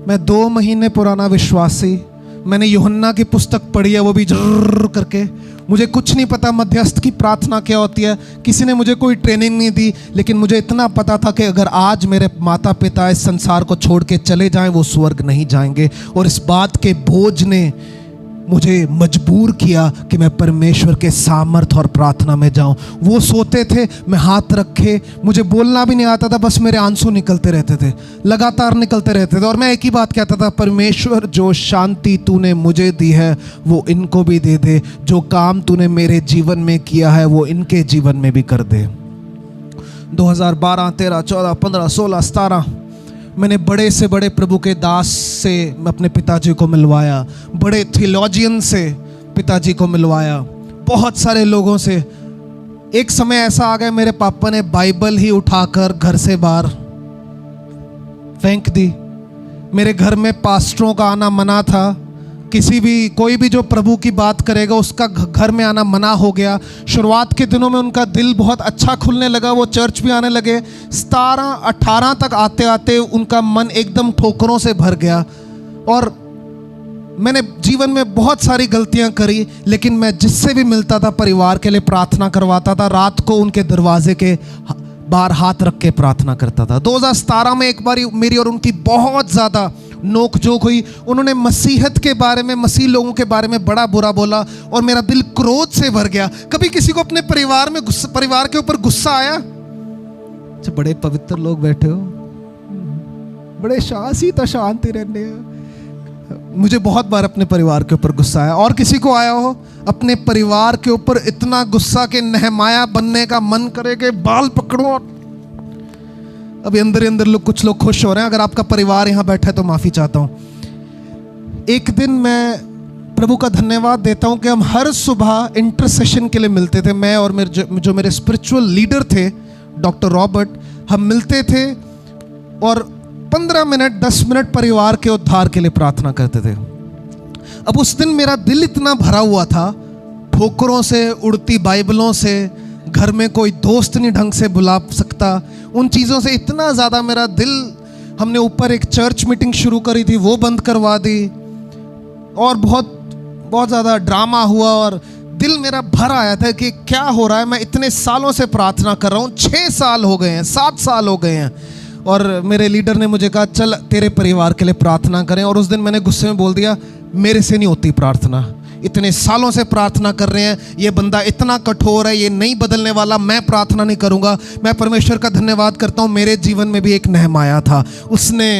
मैं 2 महीने पुराना विश्वासी, मैंने यूहन्ना की पुस्तक पढ़ी है, वो भी जर्र करके। मुझे कुछ नहीं पता मध्यस्थ की प्रार्थना क्या होती है, किसी ने मुझे कोई ट्रेनिंग नहीं दी, लेकिन मुझे इतना पता था कि अगर आज मेरे माता पिता इस संसार को छोड़ के चले जाएं, वो स्वर्ग नहीं जाएंगे। और इस बात के बोझ ने मुझे मजबूर किया कि मैं परमेश्वर के सामर्थ और प्रार्थना में जाऊं। वो सोते थे, मैं हाथ रखे, मुझे बोलना भी नहीं आता था, बस मेरे आंसू निकलते रहते थे, लगातार निकलते रहते थे, और मैं एक ही बात कहता था, परमेश्वर जो शांति तूने मुझे दी है वो इनको भी दे दे, जो काम तूने मेरे जीवन में किया है वो इनके जीवन में भी कर दे। 2012, 13, 14, 15, 16, 17 मैंने बड़े से बड़े प्रभु के दास से अपने पिताजी को मिलवाया, बड़े थियोलॉजियन से पिताजी को मिलवाया, बहुत सारे लोगों से। एक समय ऐसा आ गया, मेरे पापा ने बाइबल ही उठाकर घर से बाहर फेंक दी। मेरे घर में पास्टरों का आना मना था, कोई भी जो प्रभु की बात करेगा उसका घर में आना मना हो गया। शुरुआत के दिनों में उनका दिल बहुत अच्छा खुलने लगा, वो चर्च भी आने लगे। 17, 18 तक आते आते उनका मन एकदम ठोकरों से भर गया, और मैंने जीवन में बहुत सारी गलतियां करी, लेकिन मैं जिससे भी मिलता था परिवार के लिए प्रार्थना करवाता था, रात को उनके दरवाजे के बाहर हाथ रख के प्रार्थना करता था। 2017 में एक बारी मेरी और उनकी बहुत ज़्यादा नोक झोंक हुई। उन्होंने मसीहत के बारे में, मसीह लोगों के बारे में बड़ा बुरा बोला, और मेरा दिल क्रोध से भर गया। कभी किसी को अपने परिवार के ऊपर गुस्सा आया? अच्छा, बड़े पवित्र लोग बैठे हो, बड़े शांति रहने हैं। मुझे बहुत बार अपने परिवार के ऊपर गुस्सा आया। और किसी को आया हो अपने परिवार के ऊपर इतना गुस्सा कि नहमाया बनने का मन करे कि बाल पकड़ो? अभी अंदर कुछ लोग खुश हो रहे हैं। अगर आपका परिवार यहाँ बैठा है तो माफ़ी चाहता हूँ। एक दिन मैं प्रभु का धन्यवाद देता हूँ कि हम हर सुबह इंटरसेशन के लिए मिलते थे। मैं और जो मेरे स्पिरिचुअल लीडर थे डॉक्टर रॉबर्ट, हम मिलते थे और 15 मिनट 10 मिनट परिवार के उद्धार के लिए प्रार्थना करते थे। अब उस दिन मेरा दिल इतना भरा हुआ था, ठोकरों से, उड़ती बाइबलों से, घर में कोई दोस्त नहीं ढंग से बुला सकता, उन चीज़ों से इतना ज़्यादा मेरा दिल, हमने ऊपर एक चर्च मीटिंग शुरू करी थी वो बंद करवा दी, और बहुत ज़्यादा ड्रामा हुआ, और दिल मेरा भर आया था कि क्या हो रहा है। मैं इतने सालों से प्रार्थना कर रहा हूँ, 6 साल हो गए हैं, 7 साल हो गए हैं, और मेरे लीडर ने मुझे कहा चल तेरे परिवार के लिए प्रार्थना करें। और उस दिन मैंने गुस्से में बोल दिया, मेरे से नहीं होती प्रार्थना, इतने सालों से प्रार्थना कर रहे हैं, ये बंदा इतना कठोर है, ये नहीं बदलने वाला, मैं प्रार्थना नहीं करूंगा। मैं परमेश्वर का धन्यवाद करता हूँ, मेरे जीवन में भी एक नहमाया था, उसने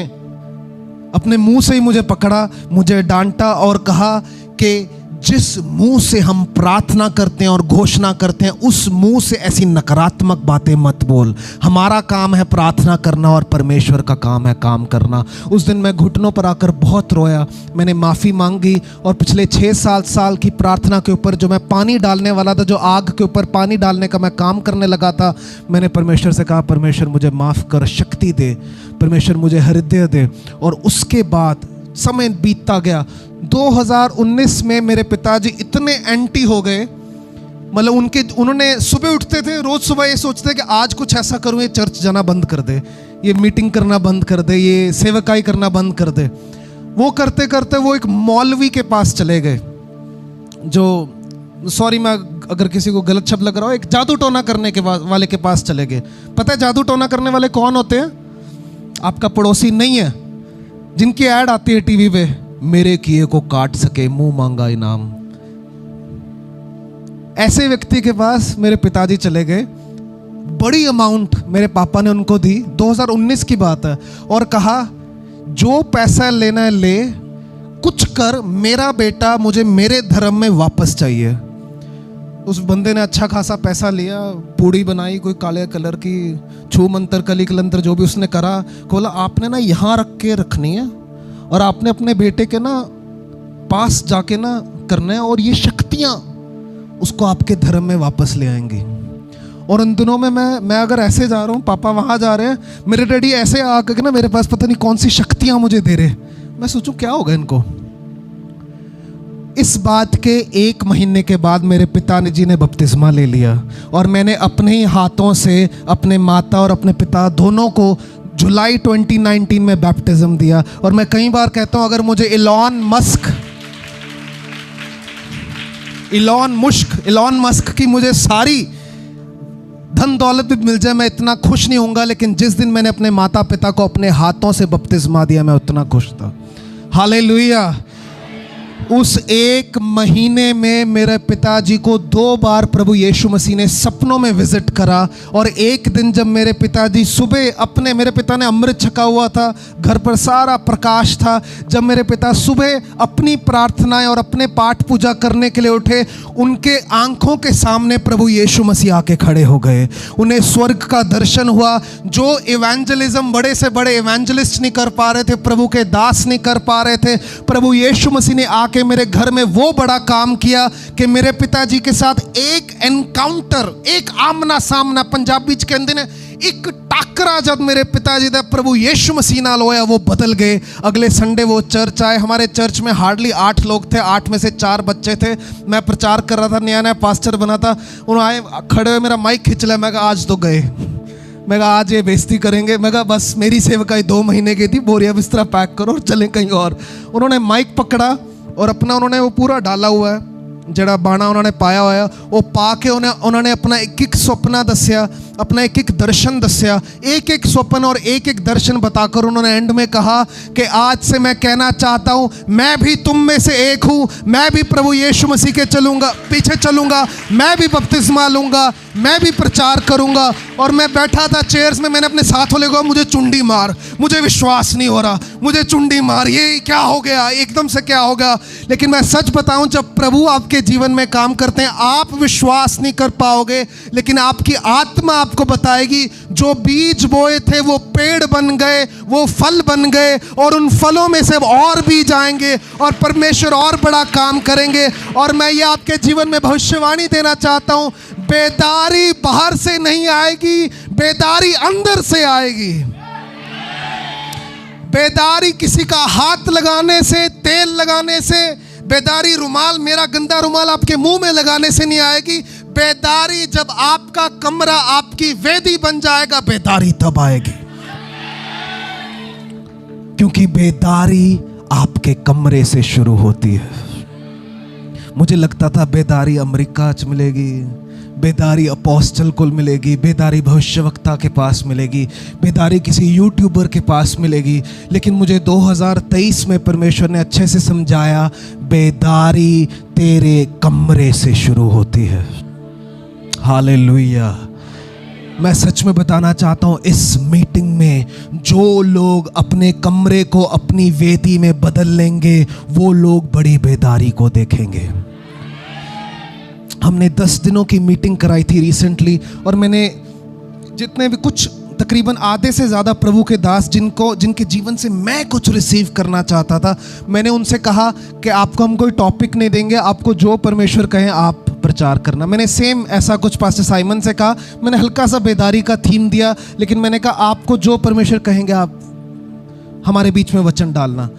अपने मुंह से ही मुझे पकड़ा, मुझे डांटा और कहा कि जिस मुंह से हम प्रार्थना करते हैं और घोषणा करते हैं, उस मुंह से ऐसी नकारात्मक बातें मत बोल। हमारा काम है प्रार्थना करना और परमेश्वर का काम है काम करना। उस दिन मैं घुटनों पर आकर बहुत रोया, मैंने माफ़ी मांगी, और पिछले 6-7 साल की प्रार्थना के ऊपर जो मैं पानी डालने वाला था, जो आग के ऊपर पानी डालने का मैं काम करने लगा था, मैंने परमेश्वर से कहा, परमेश्वर मुझे माफ़ कर, शक्ति दे, परमेश्वर मुझे हृदय दे। और उसके बाद समय बीतता गया। 2019 में मेरे पिताजी इतने एंटी हो गए, मतलब उन्होंने सुबह उठते थे, रोज़ सुबह ये सोचते कि आज कुछ ऐसा करूँ, ये चर्च जाना बंद कर दे, ये मीटिंग करना बंद कर दे, ये सेवकाई करना बंद कर दे। वो करते करते वो एक मौलवी के पास चले गए, जो, सॉरी मैं अगर किसी को गलत शब्द लग रहा हो, एक जादू टोना करने के वाले के पास चले गए। पता है जादू टोना करने वाले कौन होते हैं? आपका पड़ोसी नहीं है, जिनकी ऐड आती है टीवी पे, मेरे किए को काट सके मुंह मांगा इनाम। ऐसे व्यक्ति के पास मेरे पिताजी चले गए, बड़ी अमाउंट मेरे पापा ने उनको दी, 2019 की बात है, और कहा जो पैसा लेना है ले, कुछ कर, मेरा बेटा मुझे मेरे धर्म में वापस चाहिए। उस बंदे ने अच्छा खासा पैसा लिया, पूड़ी बनाई कोई काले कलर की, छू मंतर कली कलंतर जो भी उसने करा, बोला आपने ना यहाँ रख के रखनी है और आपने अपने बेटे के ना पास जाके ना करना है, और ये शक्तियाँ उसको आपके धर्म में वापस ले आएंगी। और उन दिनों में मैं अगर ऐसे जा रहा हूँ, पापा वहाँ जा रहे हैं, मेरे डैडी ऐसे आकर ना मेरे पास पता नहीं कौन सी शक्तियाँ मुझे दे रहे, मैं सोचूं क्या होगा इनको। इस बात के 1 महीने के बाद मेरे पिताजी ने बपतिस्मा ले लिया और मैंने अपने ही हाथों से अपने माता और अपने पिता दोनों को जुलाई 2019 में बैप्टिज्म दिया। और मैं कई बार कहता हूँ अगर मुझे इलॉन मस्क की मुझे सारी धन दौलत भी मिल जाए मैं इतना खुश नहीं होऊंगा, लेकिन जिस दिन मैंने अपने माता पिता को अपने हाथों से बपतिस्मा दिया मैं उतना खुश था। हालेलुया। उस 1 महीने में मेरे पिताजी को 2 बार प्रभु यीशु मसीह ने सपनों में विजिट करा। और एक दिन जब मेरे पिताजी सुबह मेरे पिता ने अमृत छका हुआ था, घर पर सारा प्रकाश था, जब मेरे पिता सुबह अपनी प्रार्थनाएं और अपने पाठ पूजा करने के लिए उठे, उनके आंखों के सामने प्रभु यीशु मसीह आके खड़े हो गए। उन्हें स्वर्ग का दर्शन हुआ। जो इवेंजलिज्म बड़े से बड़े इवेंजलिस्ट नहीं कर पा रहे थे, प्रभु के दास नहीं कर पा रहे थे, प्रभु यीशु मसीह ने आके मेरे घर में वो बड़ा काम किया कि मेरे पिताजी के साथ एक एनकाउंटर, एक आमना सामना, पंजाबी च कहते ने एक टाकरा जब मेरे पिताजी दा प्रभु यीशु मसीह नाल होया, वो बदल गए। अगले संडे वो चर्च आए। हमारे चर्च में हार्डली 8 लोग थे, 8 में से 4 बच्चे थे। मैं प्रचार कर रहा था, नया नया पास्टर बना था। उन्होंने आए, खड़े हुए मेरा माइक खींच लिया। मैं कहा आज तो गए, मैं कहा आज ये बेइज्जती करेंगे। मैं कहा बस मेरी सेवकाई 2 महीने की थी, बोरिया बिस्तरा पैक करो और चलें कहीं और। उन्होंने माइक पकड़ा और अपना उन्होंने वो पूरा डाला हुआ है जड़ा बाणा उन्होंने पाया हुआ, वो पा के उन्होंने अपना एक सपना दसिया, अपना एक दर्शन दसिया, एक स्वप्न और एक दर्शन बताकर उन्होंने एंड में कहा कि आज से मैं कहना चाहता हूँ मैं भी तुम में से एक हूँ, मैं भी प्रभु यीशु मसीह के पीछे चलूँगा, मैं भी बपतिस्मा लूँगा, मैं भी प्रचार करूँगा। और मैं बैठा था चेयर्स में, मैंने अपने साथ वाले को मुझे चुंडी मार, मुझे विश्वास नहीं हो रहा, मुझे चुंडी मार, ये क्या हो गया, एकदम से क्या होगा। लेकिन मैं सच बताऊं, जब प्रभु आपके जीवन में काम करते हैं आप विश्वास नहीं कर पाओगे, लेकिन आपकी आत्मा आपको बताएगी जो बीज बोए थे वो पेड़ बन गए, वो फल बन गए, और उन फलों में से और बीज आएंगे और परमेश्वर और बड़ा काम करेंगे। और मैं ये आपके जीवन में भविष्यवाणी देना चाहता हूं, बेदारी बाहर से नहीं आएगी, बेदारी अंदर से आएगी। बेदारी किसी का हाथ लगाने से, तेल लगाने से, बेदारी रुमाल, मेरा गंदा रुमाल आपके मुंह में लगाने से नहीं आएगी। बेदारी जब आपका कमरा आपकी वेदी बन जाएगा, बेदारी तब आएगी। क्योंकि बेदारी आपके कमरे से शुरू होती है। मुझे लगता था बेदारी अमेरिका च मिलेगी, बेदारी अपोस्टल को मिलेगी, बेदारी भविष्यवक्ता के पास मिलेगी, बेदारी किसी यूट्यूबर के पास मिलेगी। लेकिन मुझे 2023 में परमेश्वर ने अच्छे से समझाया, बेदारी तेरे कमरे से शुरू होती है। हालेलुया। मैं सच में बताना चाहता हूँ, इस मीटिंग में जो लोग अपने कमरे को अपनी वेदी में बदल लेंगे, वो लोग बड़ी बेदारी को देखेंगे। हमने 10 दिनों की मीटिंग कराई थी रिसेंटली, और मैंने जितने भी कुछ तकरीबन आधे से ज़्यादा प्रभु के दास जिनके जीवन से मैं कुछ रिसीव करना चाहता था, मैंने उनसे कहा कि आपको हम कोई टॉपिक नहीं देंगे, आपको जो परमेश्वर कहें आप प्रचार करना। मैंने सेम ऐसा कुछ पास्टर साइमन से कहा, मैंने हल्का सा बेदारी का थीम दिया, लेकिन मैंने कहा आपको जो परमेश्वर कहेंगे आप हमारे बीच में वचन डालना।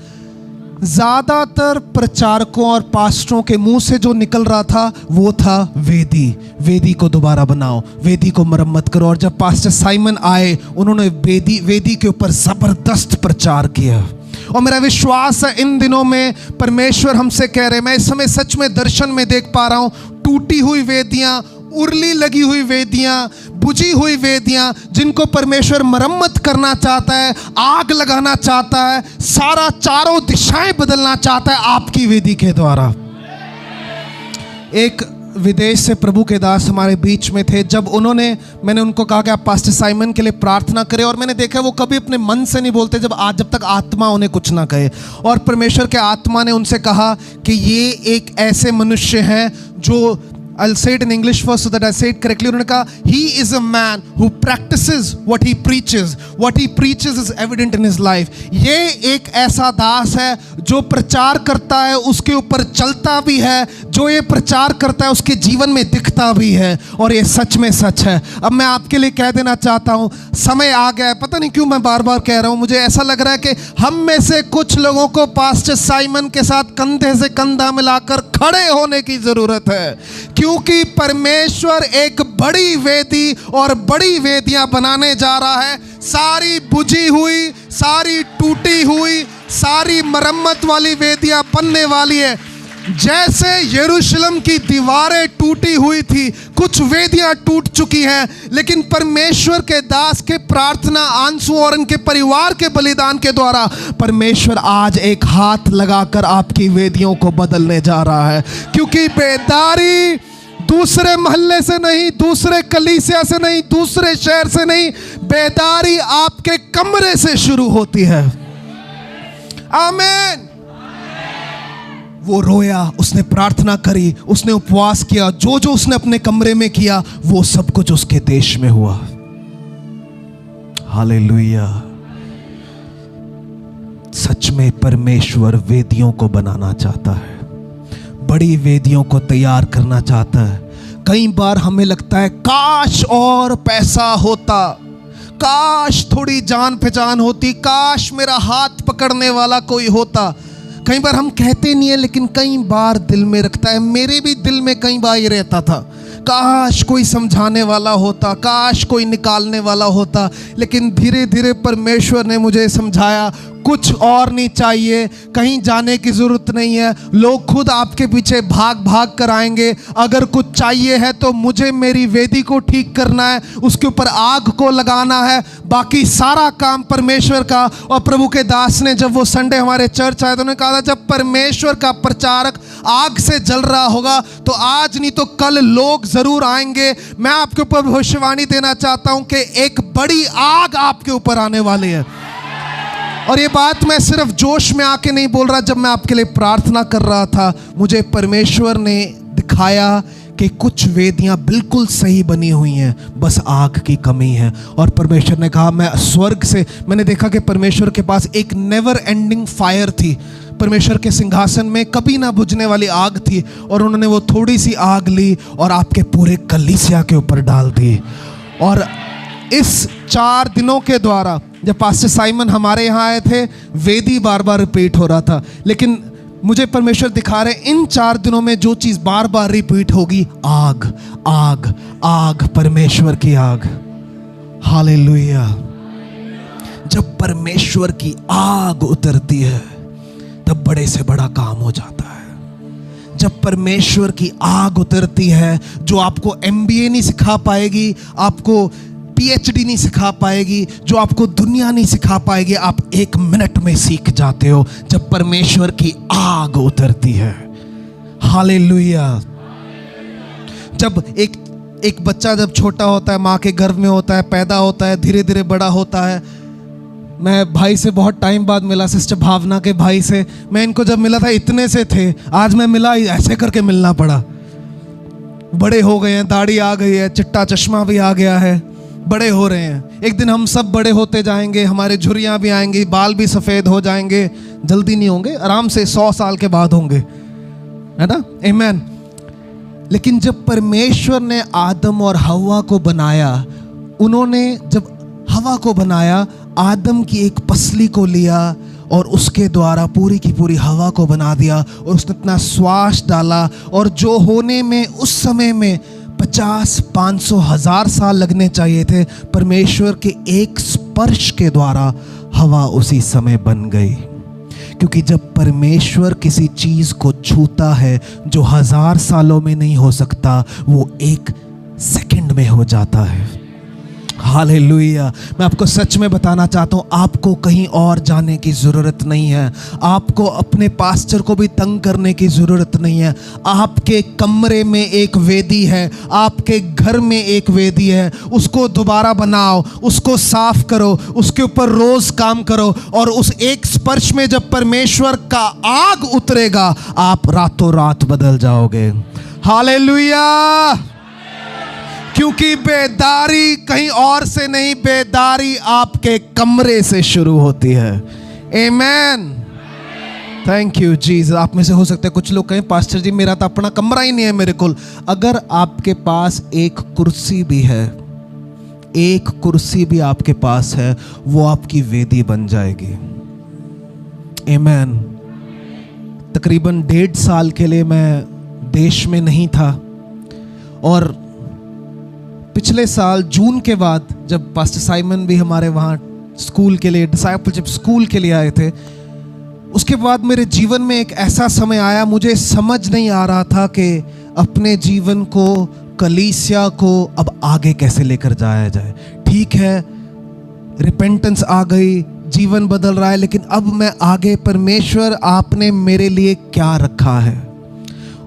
ज़्यादातर प्रचारकों और पास्टरों के मुंह से जो निकल रहा था वो था वेदी को दोबारा बनाओ, वेदी को मरम्मत करो। और जब पास्टर साइमन आए, उन्होंने वेदी के ऊपर ज़बरदस्त प्रचार किया। और मेरा विश्वास है इन दिनों में परमेश्वर हमसे कह रहे हैं, मैं इस समय सच में दर्शन में देख पा रहा हूँ, टूटी हुई वेदियाँ, उरली लगी हुई वेदियाँ, बुझी हुई वेदियाँ, जिनको परमेश्वर मरम्मत करना चाहता है, आग लगाना चाहता है, सारा चारों दिशाएं बदलना चाहता है आपकी वेदी के द्वारा। एक विदेश से प्रभु के दास हमारे बीच में थे। जब मैंने उनको कहा कि आप पास्टर साइमन के लिए प्रार्थना करें, और मैंने देखा वो कभी अपने मन से नहीं बोलते जब तक आत्मा उन्हें कुछ ना कहे। और परमेश्वर के आत्मा ने उनसे कहा कि ये एक ऐसे मनुष्य हैं जो I'll say it in English first so that I say it correctly. उन्होंने कहा he is a man who practices what he preaches. What he preaches is evident in his life. ये एक ऐसा दास है जो प्रचार करता है, उसके ऊपर चलता भी है, जो ये प्रचार करता है उसके जीवन में दिखता भी है, और ये सच में सच है। अब मैं आपके लिए कह देना चाहता हूँ, समय आ गया है। पता नहीं क्यों मैं बार बार कह रहा हूँ, मुझे ऐसा लग रहा है कि हम में से कुछ लोगों को पास्टर साइमन के साथ कंधे से कंधा मिलाकर खड़े होने की जरूरत है, क्योंकि परमेश्वर एक बड़ी वेदी और बड़ी वेदियां बनाने जा रहा है। सारी बुझी हुई, सारी टूटी हुई, सारी मरम्मत वाली वेदियां बनने वाली है। जैसे यरूशलेम की दीवारें टूटी हुई थी, कुछ वेदियां टूट चुकी हैं, लेकिन परमेश्वर के दास के प्रार्थना, आंसू और उनके परिवार के बलिदान के द्वारा परमेश्वर आज एक हाथ लगाकर आपकी वेदियों को बदलने जा रहा है। क्योंकि बेदारी दूसरे मोहल्ले से नहीं, दूसरे कलीसिया से नहीं, दूसरे शहर से नहीं, बेदारी आपके कमरे से शुरू होती है। आमीन। वो रोया, उसने प्रार्थना करी, उसने उपवास किया, जो जो उसने अपने कमरे में किया वो सब कुछ उसके देश में हुआ। हालेलुया। सच में परमेश्वर वेदियों को बनाना चाहता है, बड़ी वेदियों को तैयार करना चाहता है। कई बार हमें लगता है काश और पैसा होता, काश थोड़ी जान पहचान होती, काश मेरा हाथ पकड़ने वाला कोई होता। कई बार हम कहते नहीं है, लेकिन कई बार दिल में रखता है। मेरे भी दिल में कई बार ये रहता था, काश कोई समझाने वाला होता, काश कोई निकालने वाला होता। लेकिन धीरे धीरे परमेश्वर ने मुझे समझाया, कुछ और नहीं चाहिए, कहीं जाने की ज़रूरत नहीं है, लोग खुद आपके पीछे भाग भाग कर आएंगे। अगर कुछ चाहिए है तो मुझे मेरी वेदी को ठीक करना है, उसके ऊपर आग को लगाना है, बाकी सारा काम परमेश्वर का। और प्रभु के दास ने जब वो संडे हमारे चर्च आए तो उन्होंने कहा था, जब परमेश्वर का प्रचारक आग से जल रहा होगा तो आज नहीं तो कल लोग ज़रूर आएंगे। मैं आपके ऊपर भविष्यवाणी देना चाहता हूँ कि एक बड़ी आग आपके ऊपर आने वाली है। और ये बात मैं सिर्फ जोश में आके नहीं बोल रहा, जब मैं आपके लिए प्रार्थना कर रहा था मुझे परमेश्वर ने दिखाया कि कुछ वेदियां बिल्कुल सही बनी हुई हैं, बस आग की कमी है। और परमेश्वर ने कहा, मैं स्वर्ग से मैंने देखा कि परमेश्वर के पास एक नेवर एंडिंग फायर थी, परमेश्वर के सिंहासन में कभी ना बुझने वाली आग थी, और उन्होंने वो थोड़ी सी आग ली और आपके पूरे कलीसिया के ऊपर डाल दी। और इस 4 दिनों के द्वारा जब पास्टर साइमन हमारे यहाँ आए थे, वेदी बार बार रिपीट हो रहा था, लेकिन मुझे परमेश्वर दिखा रहे इन 4 दिनों में जो चीज़ बार बार रिपीट होगी, आग आग आग, परमेश्वर की आग। हालेलुया। जब परमेश्वर की आग उतरती है तब बड़े से बड़ा काम हो जाता है। जब परमेश्वर की आग उतरती है, जो आपको MBA नहीं सिखा पाएगी, आपको PhD नहीं सिखा पाएगी, जो आपको दुनिया नहीं सिखा पाएगी, आप 1 मिनट में सीख जाते हो जब परमेश्वर की आग उतरती है। हालेलुया। जब एक बच्चा जब छोटा होता है, माँ के गर्भ में होता है, पैदा होता है, धीरे धीरे बड़ा होता है। मैं भाई से बहुत टाइम बाद मिला, सिस्टर भावना के भाई से। मैं इनको जब मिला था इतने से थे, आज मैं मिला ऐसे करके मिलना पड़ा। बड़े हो गए हैं, दाढ़ी आ गई है, चिट्टा चश्मा भी आ गया है, बड़े हो रहे हैं। एक दिन हम सब बड़े होते जाएंगे, हमारे झुर्रियाँ भी आएंगी, बाल भी सफ़ेद हो जाएंगे। जल्दी नहीं होंगे, आराम से 100 साल के बाद होंगे, है ना? आमीन। लेकिन जब परमेश्वर ने आदम और हवा को बनाया, उन्होंने जब हवा को बनाया, आदम की एक पसली को लिया और उसके द्वारा पूरी की पूरी हवा को बना दिया, और उसने अपना श्वास डाला। और जो होने में उस समय में 50, 500, 1000 साल लगने चाहिए थे, परमेश्वर के एक स्पर्श के द्वारा हवा उसी समय बन गई। क्योंकि जब परमेश्वर किसी चीज़ को छूता है जो 1000 सालों में नहीं हो सकता, वो 1 सेकंड में हो जाता है। हालेलुया। मैं आपको सच में बताना चाहता हूँ, आपको कहीं और जाने की ज़रूरत नहीं है, आपको अपने पास्टर को भी तंग करने की ज़रूरत नहीं है। आपके कमरे में एक वेदी है, आपके घर में एक वेदी है, उसको दोबारा बनाओ, उसको साफ करो, उसके ऊपर रोज़ काम करो, और उस एक स्पर्श में जब परमेश्वर का आग उतरेगा, आप रातों रात बदल जाओगे। हालेलुया। क्योंकि बेदारी कहीं और से नहीं, बेदारी आपके कमरे से शुरू होती है। आमेन। Thank you Jesus. आप में से हो सकते हैं कुछ लोग कहें पास्टर जी मेरा तो अपना कमरा ही नहीं है मेरे को। अगर आपके पास एक कुर्सी भी है, एक कुर्सी भी आपके पास है, वो आपकी वेदी बन जाएगी। आमेन। तकरीबन 1.5 साल के लिए मैं देश में नहीं था, और पिछले साल जून के बाद जब पास्टर साइमन भी हमारे वहाँ स्कूल के लिए, डिसाइपलशिप स्कूल के लिए आए थे, उसके बाद मेरे जीवन में एक ऐसा समय आया, मुझे समझ नहीं आ रहा था कि अपने जीवन को, कलीसिया को अब आगे कैसे लेकर जाया जाए। ठीक है, रिपेंटेंस आ गई, जीवन बदल रहा है, लेकिन अब मैं आगे, परमेश्वर आपने मेरे लिए क्या रखा है।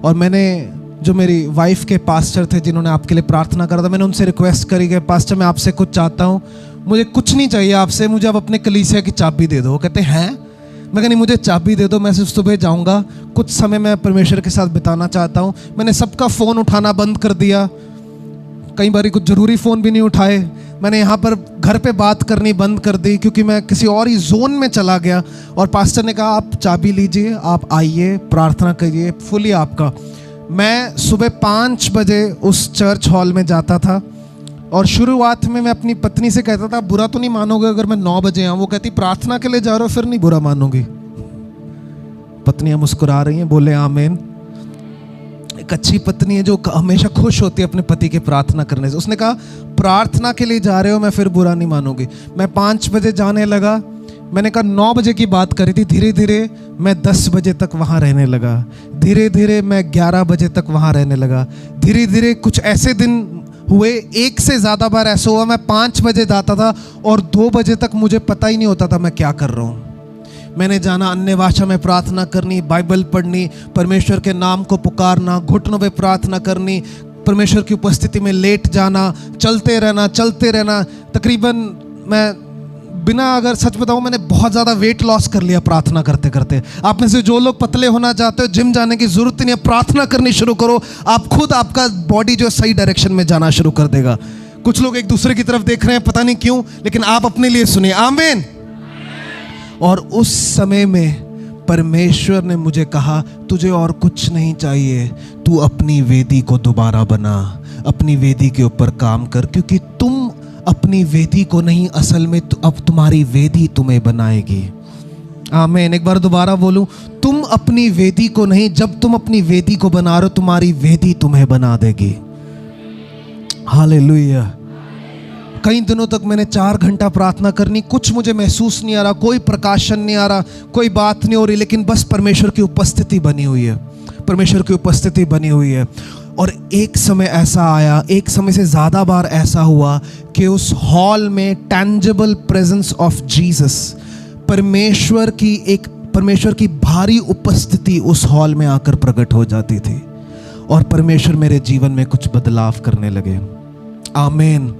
और मैंने, जो मेरी वाइफ के पास्टर थे जिन्होंने आपके लिए प्रार्थना करा था, मैंने उनसे रिक्वेस्ट करी कि पास्टर मैं आपसे कुछ चाहता हूँ, मुझे कुछ नहीं चाहिए आपसे, मुझे आप अपने कलीसिया की चाबी दे दो। वो कहते हैं, मैं कहा नहीं, मुझे चाबी दे दो, मैं सिर्फ सुबह जाऊँगा, कुछ समय मैं परमेश्वर के साथ बिताना चाहता हूँ। मैंने सबका फ़ोन उठाना बंद कर दिया, कई बार कुछ ज़रूरी फ़ोन भी नहीं उठाए। मैंने यहाँ पर घर पे बात करनी बंद कर दी, क्योंकि मैं किसी और ही जोन में चला गया। और पास्टर ने कहा आप चाबी लीजिए, आप आइए, प्रार्थना करिए, फुली आपका। मैं सुबह 5 बजे उस चर्च हॉल में जाता था, और शुरुआत में मैं अपनी पत्नी से कहता था बुरा तो नहीं मानोगे अगर मैं 9 बजे आऊँ। वो कहती प्रार्थना के लिए जा रहे हो, फिर नहीं बुरा मानोगी। पत्नियाँ मुस्कुरा रही हैं, बोले आमीन। एक अच्छी पत्नी है जो हमेशा खुश होती है अपने पति के प्रार्थना करने से। उसने कहा प्रार्थना के लिए जा रहे हो, मैं फिर बुरा नहीं मानूंगी। मैं 5 बजे जाने लगा, मैंने कहा 9 बजे की बात करी थी, धीरे धीरे मैं 10 बजे तक वहाँ रहने लगा, धीरे धीरे मैं 11 बजे तक वहाँ रहने लगा, धीरे धीरे कुछ ऐसे दिन हुए, एक से ज़्यादा बार ऐसा हुआ मैं 5 बजे जाता था और 2 बजे तक मुझे पता ही नहीं होता था मैं क्या कर रहा हूँ। मैंने जाना अन्य भाषा में प्रार्थना करनी, बाइबल पढ़नी, परमेश्वर के नाम को पुकारना, घुटनों पे प्रार्थना करनी, परमेश्वर की उपस्थिति में लेट जाना, चलते रहना। तकरीबन मैं बिना अगर सच बताऊं, मैंने बहुत ज़्यादा वेट लॉस कर लिया प्रार्थना करते करते। आप में से जो लोग पतले होना चाहते हो, जिम जाने की ज़रूरत नहीं है, प्रार्थना करनी शुरू करो, आप खुद आपका बॉडी जो सही डायरेक्शन में जाना शुरू कर देगा। कुछ लोग एक दूसरे की तरफ देख रहे हैं, पता नहीं क्यों, लेकिन आप अपने लिए सुनिए, आमीन। और उस समय में परमेश्वर ने मुझे कहा तुझे और कुछ नहीं चाहिए, तू अपनी वेदी को दोबारा बना, अपनी वेदी के ऊपर काम कर, क्योंकि तुम अपनी वेदी को नहीं, असल में अब तुम्हारी वेदी तुम्हें बनाएगी। आमीन। एक बार दोबारा बोलूं, तुम अपनी वेदी को नहीं, जब तुम अपनी वेदी को बना रहे हो, तुम्हारी वेदी तुम्हें बना देगी। हालेलुया। कई दिनों तक मैंने 4 घंटा प्रार्थना करनी, कुछ मुझे महसूस नहीं आ रहा, कोई प्रकाशन नहीं आ रहा, कोई बात नहीं हो रही, लेकिन बस परमेश्वर की उपस्थिति बनी हुई है, परमेश्वर की उपस्थिति बनी हुई है। और एक समय ऐसा आया, एक समय से ज़्यादा बार ऐसा हुआ कि उस हॉल में टेंजिबल प्रेजेंस ऑफ जीसस, परमेश्वर की भारी उपस्थिति उस हॉल में आकर प्रकट हो जाती थी, और परमेश्वर मेरे जीवन में कुछ बदलाव करने लगे। आमीन।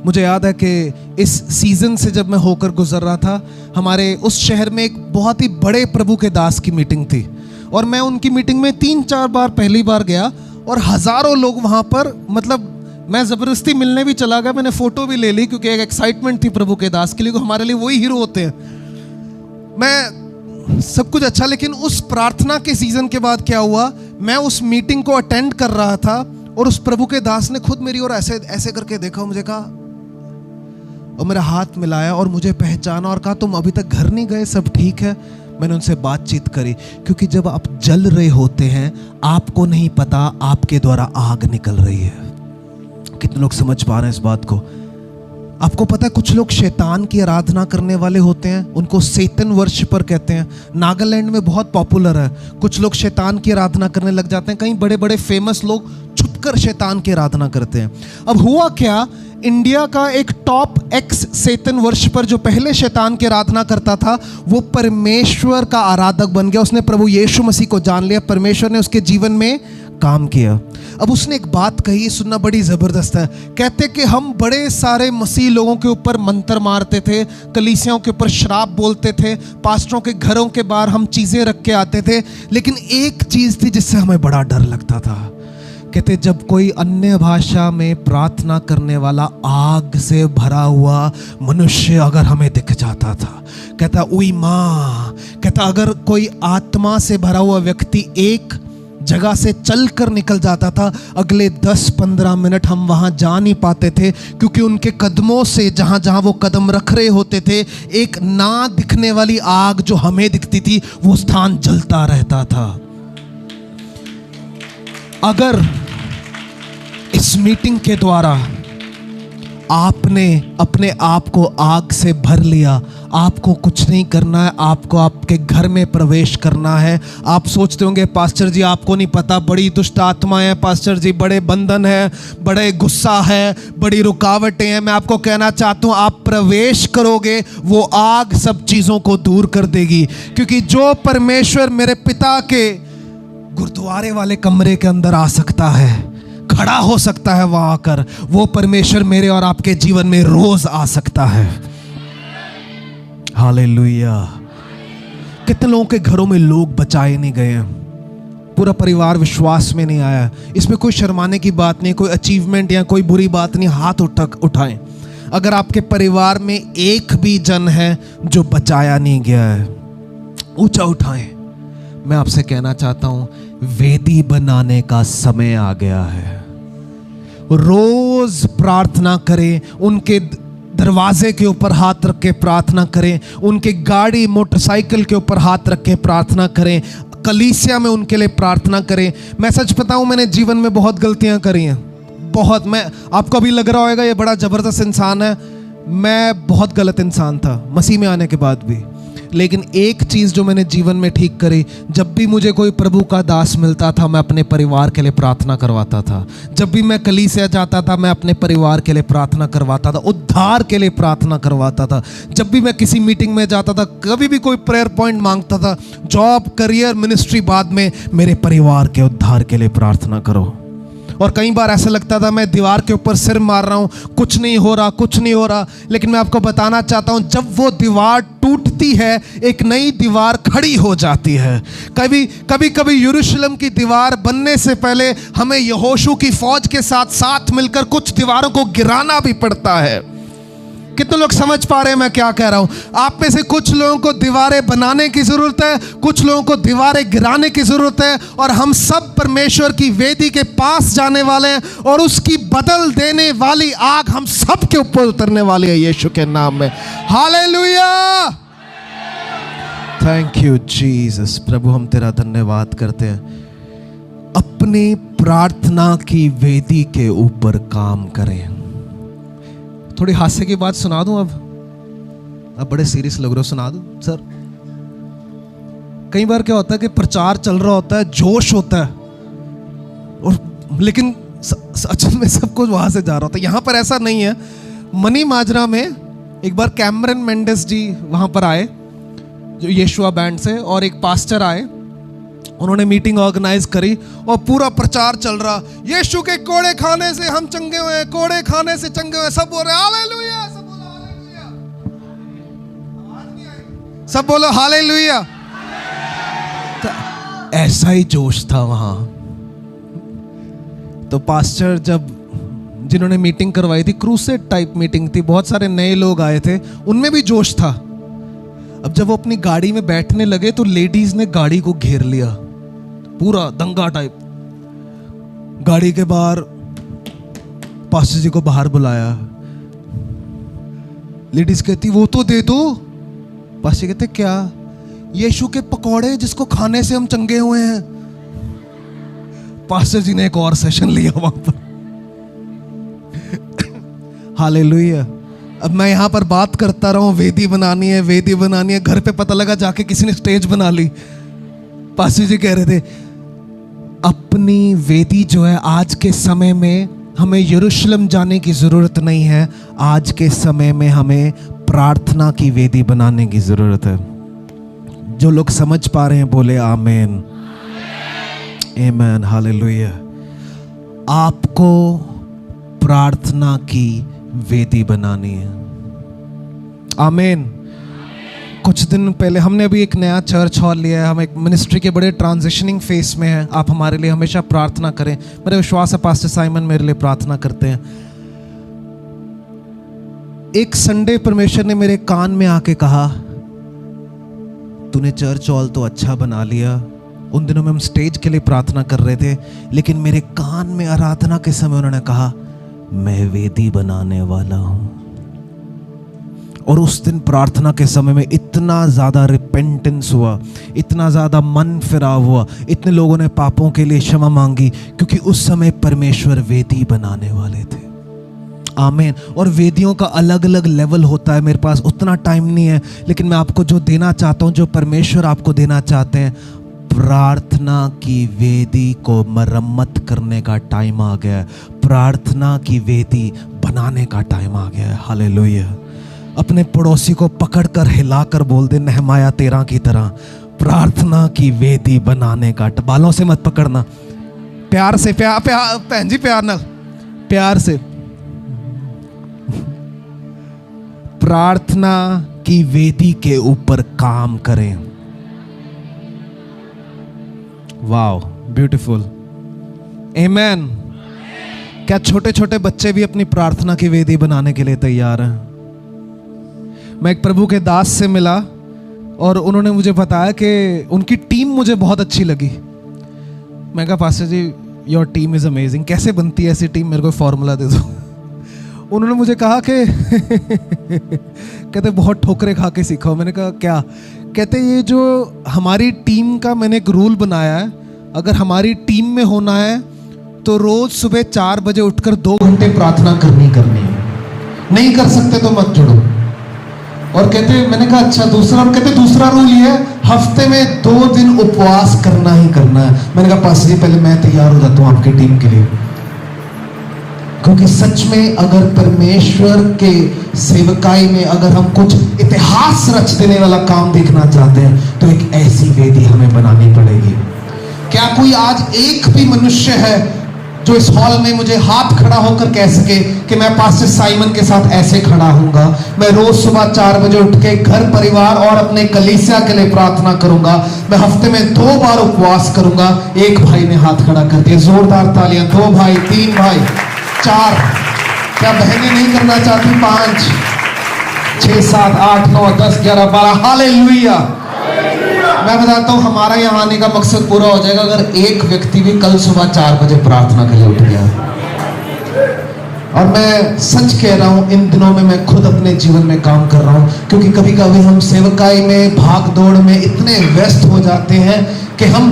मुझे याद है कि इस सीज़न से जब मैं होकर गुजर रहा था, हमारे उस शहर में एक बहुत ही बड़े प्रभु के दास की मीटिंग थी, और मैं उनकी मीटिंग में 3-4 बार पहली बार गया, और हज़ारों लोग वहाँ पर, मतलब मैं ज़बरदस्ती मिलने भी चला गया, मैंने फ़ोटो भी ले ली, क्योंकि एक एक्साइटमेंट थी प्रभु के दास के लिए, हमारे लिए वही हीरो होते हैं। मैं सब कुछ अच्छा, लेकिन उस प्रार्थना के सीज़न के बाद क्या हुआ, मैं उस मीटिंग को अटेंड कर रहा था, और उस प्रभु के दास ने खुद मेरी ओर ऐसे ऐसे करके देखा, मुझे कहा, और मेरा हाथ मिलाया और मुझे पहचाना और कहा तुम अभी तक घर नहीं गए, सब ठीक है। मैंने उनसे बातचीत करी, क्योंकि जब आप जल रहे होते हैं आपको नहीं पता आपके द्वारा आग निकल रही है। कितने लोग समझ पा रहे हैं इस बात को? आपको पता है कुछ लोग शैतान की आराधना करने वाले होते हैं, उनको सेतन वर्शिपर कहते हैं, नागालैंड में बहुत पॉपुलर है। कुछ लोग शैतान की आराधना करने लग जाते हैं, कई बड़े बड़े फेमस लोग छुपकर शैतान की आराधना करते हैं। अब हुआ क्या, इंडिया का एक टॉप एक्स सेतन वर्शिपर जो पहले शैतान की आराधना करता था, वो परमेश्वर का आराधक बन गया। उसने प्रभु यीशु मसीह को जान लिया, परमेश्वर ने उसके जीवन में काम किया। अब उसने एक बात कही, सुनना बड़ी ज़बरदस्त है। कहते कि हम बड़े सारे मसीह लोगों के ऊपर मंत्र मारते थे, कलीसियाओं के ऊपर शराब बोलते थे, पास्टरों के घरों के बाहर हम चीज़ें रख के आते थे, लेकिन एक चीज़ थी जिससे हमें बड़ा डर लगता था। कहते जब कोई अन्य भाषा में प्रार्थना करने वाला आग से भरा हुआ मनुष्य अगर हमें दिख जाता था, कहता उई माँ, कहता अगर कोई आत्मा से भरा हुआ व्यक्ति एक जगह से चल कर निकल जाता था, अगले 10-15 मिनट हम वहाँ जा नहीं पाते थे, क्योंकि उनके कदमों से जहाँ जहाँ वो कदम रख रहे होते थे, एक ना दिखने वाली आग जो हमें दिखती थी, वो स्थान जलता रहता था। अगर इस मीटिंग के द्वारा आपने अपने आप को आग से भर लिया, आपको कुछ नहीं करना है, आपको आपके घर में प्रवेश करना है। आप सोचते होंगे पास्टर जी आपको नहीं पता, बड़ी दुष्ट आत्माएं हैं पास्टर जी, बड़े बंधन है, बड़े गुस्सा है, बड़ी रुकावटें हैं। मैं आपको कहना चाहता हूँ, आप प्रवेश करोगे, वो आग सब चीज़ों को दूर कर देगी। क्योंकि जो परमेश्वर मेरे पिता के गुरुद्वारे वाले कमरे के अंदर आ सकता है, खड़ा हो सकता है वहां आकर, वो परमेश्वर मेरे और आपके जीवन में रोज आ सकता है। हालेलुया। कितने लोगों के घरों में लोग बचाए नहीं गए हैं, पूरा परिवार विश्वास में नहीं आया। इसमें कोई शर्माने की बात नहीं, कोई अचीवमेंट या कोई बुरी बात नहीं। हाथ उठाएं अगर आपके परिवार में एक भी जन है जो बचाया नहीं गया है, ऊंचा उठाएं। मैं आपसे कहना चाहता हूं, वेदी बनाने का समय आ गया है। रोज प्रार्थना करें, उनके दरवाजे के ऊपर हाथ रख के प्रार्थना करें, उनके गाड़ी मोटरसाइकिल के ऊपर हाथ रख के प्रार्थना करें, कलीसिया में उनके लिए प्रार्थना करें। मैं सच बताऊं, मैंने जीवन में बहुत गलतियां करी हैं, बहुत। मैं आपको भी लग रहा होगा ये बड़ा ज़बरदस्त इंसान है, मैं बहुत गलत इंसान था मसीह में आने के बाद भी। लेकिन एक चीज़ जो मैंने जीवन में ठीक करी, जब भी मुझे कोई प्रभु का दास मिलता था, मैं अपने परिवार के लिए प्रार्थना करवाता था। जब भी मैं कलीसिया जाता था, मैं अपने परिवार के लिए प्रार्थना करवाता था, उद्धार के लिए प्रार्थना करवाता था। जब भी मैं किसी मीटिंग में जाता था, कभी भी कोई प्रेयर पॉइंट मांगता था, जॉब, करियर, मिनिस्ट्री, बाद में मेरे परिवार के उद्धार के लिए प्रार्थना करो। और कई बार ऐसा लगता था मैं दीवार के ऊपर सिर मार रहा हूँ, कुछ नहीं हो रहा, कुछ नहीं हो रहा। लेकिन मैं आपको बताना चाहता हूँ, जब वो दीवार टूटती है, एक नई दीवार खड़ी हो जाती है। कभी यरूशलेम की दीवार बनने से पहले हमें यहोशू की फौज के साथ मिलकर कुछ दीवारों को गिराना भी पड़ता है। कितने लोग समझ पा रहे हैं मैं क्या कह रहा हूं? आप में से कुछ लोगों को दीवारें बनाने की जरूरत है, कुछ लोगों को दीवारें गिराने की जरूरत है, और हम सब परमेश्वर की वेदी के पास जाने वाले हैं, और उसकी बदल देने वाली आग हम सब के ऊपर उतरने वाली है यीशु के नाम में। Hallelujah, thank you Jesus. प्रभु हम तेरा धन्यवाद करते हैं। अपनी प्रार्थना की वेदी के ऊपर काम करें। थोड़ी हास्य की बात सुना दूं अब बड़े सीरियस लग रहे हो, सुना दूं सर? कई बार क्या होता है कि प्रचार चल रहा होता है, जोश होता है, और लेकिन असल में सब कुछ वहां से जा रहा होता है। यहां पर ऐसा नहीं है। मनी माजरा में एक बार कैमरन मेंडेस जी वहां पर आए, जो यीशुआ बैंड से, और एक पास्टर आए, उन्होंने मीटिंग ऑर्गेनाइज करी और पूरा प्रचार चल रहा, यीशु के कोड़े खाने से हम चंगे हुए हैं, कोड़े खाने से चंगे हुए। सब बोल रहे हालेलुया, सब बोलो हालेलुया, सब बोलो हालेलुया। तो ऐसा ही जोश था वहां। तो पास्टर जब जिन्होंने मीटिंग करवाई थी, क्रूसेड टाइप मीटिंग थी, बहुत सारे नए लोग आए थे, उनमें भी जोश था। अब जब वो अपनी गाड़ी में बैठने लगे तो लेडीज ने गाड़ी को घेर लिया, पूरा दंगा टाइप। गाड़ी के बाहर पास्टर जी को बाहर बुलाया। लेडीज कहती वो तो दे दो। पास्टर कहते क्या? यीशु के पकौड़े जिसको खाने से हम चंगे हुए हैं। पास्टर जी ने एक और सेशन लिया वहां पर। हालेलुया। अब मैं यहां पर बात करता रहा हूं, वेदी बनानी है, वेदी बनानी है। घर पे पता लगा जाके किसी ने स्टेज बना ली। पास्टर जी कह रहे थे अपनी वेदी जो है, आज के समय में हमें यरूशलेम जाने की जरूरत नहीं है, आज के समय में हमें प्रार्थना की वेदी बनाने की जरूरत है। जो लोग समझ पा रहे हैं बोले आमीन। आमेन, हालेलुया। आपको प्रार्थना की वेदी बनानी है। आमीन। कुछ दिन पहले हमने अभी एक नया चर्च हॉल लिया है, हम एक मिनिस्ट्री के बड़े ट्रांजिशनिंग फेस में हैं। आप हमारे लिए हमेशा प्रार्थना करें। मेरा विश्वास है पास्टर साइमन मेरे लिए प्रार्थना करते हैं। एक संडे परमेश्वर ने मेरे कान में आके कहा, तूने चर्च हॉल तो अच्छा बना लिया। उन दिनों में हम स्टेज के लिए प्रार्थना कर रहे थे, लेकिन मेरे कान में आराधना के समय उन्होंने कहा, मैं वेदी बनाने वाला हूं। और उस दिन प्रार्थना के समय में इतना ज़्यादा रिपेंटेंस हुआ, इतना ज़्यादा मन फिराव हुआ, इतने लोगों ने पापों के लिए क्षमा मांगी, क्योंकि उस समय परमेश्वर वेदी बनाने वाले थे। आमीन। और वेदियों का अलग अलग लेवल होता है। मेरे पास उतना टाइम नहीं है, लेकिन मैं आपको जो देना चाहता हूँ, जो परमेश्वर आपको देना चाहते हैं, प्रार्थना की वेदी को मरम्मत करने का टाइम आ गया है। प्रार्थना की वेदी बनाने का टाइम आ गया है। हालेलुया। अपने पड़ोसी को पकड़कर हिलाकर बोल दे, नहमाया 13 की तरह, प्रार्थना की वेदी बनाने का। बालों से मत पकड़ना, प्यार से, प्यार भैन जी, प्यार ना, प्यार से। प्रार्थना की वेदी के ऊपर काम करें। वाओ, ब्यूटीफुल, आमेन। क्या छोटे छोटे बच्चे भी अपनी प्रार्थना की वेदी बनाने के लिए तैयार हैं? मैं एक प्रभु के दास से मिला और उन्होंने मुझे बताया कि उनकी टीम मुझे बहुत अच्छी लगी। मैं कहा, pastor ji, your team is amazing. कैसे बनती है ऐसी टीम, मेरे को फॉर्मूला दे दो। उन्होंने मुझे कहा कि कहते बहुत ठोकरे खा के सीखा। मैंने कहा क्या? कहते ये जो हमारी टीम का मैंने एक रूल बनाया है, अगर हमारी टीम में होना है तो रोज सुबह 4 बजे उठकर 2 घंटे प्रार्थना करनी है। नहीं कर सकते तो मत जुड़ो। और कहते, मैंने कहा अच्छा दूसरा? कहते दूसरा रूल ये है, हफ्ते में 2 दिन उपवास करना ही करना है। मैंने कहा पास्टर जी, पहले मैं तैयार हो जाता हूँ आपकी टीम के लिए, क्योंकि सच में अगर परमेश्वर के सेवकाई में अगर हम कुछ इतिहास रच देने वाला काम देखना चाहते हैं तो एक ऐसी वेदी हमें बनानी पड़ेगी। क्या कोई आज एक भी मनुष्य है जो इस हॉल में मुझे हाथ खड़ा होकर कह सके कि मैं पास्टर साइमन के साथ ऐसे खड़ा हूंगा, मैं रोज सुबह 4 बजे उठ के घर परिवार और अपने कलीसिया के लिए प्रार्थना करूंगा, मैं हफ्ते में 2 बार उपवास करूंगा? एक भाई ने हाथ खड़ा कर दिया। जोरदार तालियां। 2 भाई, 3 भाई, 4। क्या बहनें नहीं करना चाहती? 5, 6, 7, 8, 9, 10, 11, 12। हालेलुया। मैं बताता हूं, हमारा यहाँ आने का मकसद पूरा हो जाएगा अगर एक व्यक्ति भी कल सुबह 4 बजे प्रार्थना के लिए उठ गया। और मैं सच कह रहा हूं, इन दिनों में मैं खुद अपने जीवन में काम कर रहा हूं, क्योंकि कभी कभी हम सेवकाई में भाग दौड़ में इतने व्यस्त हो जाते हैं कि हम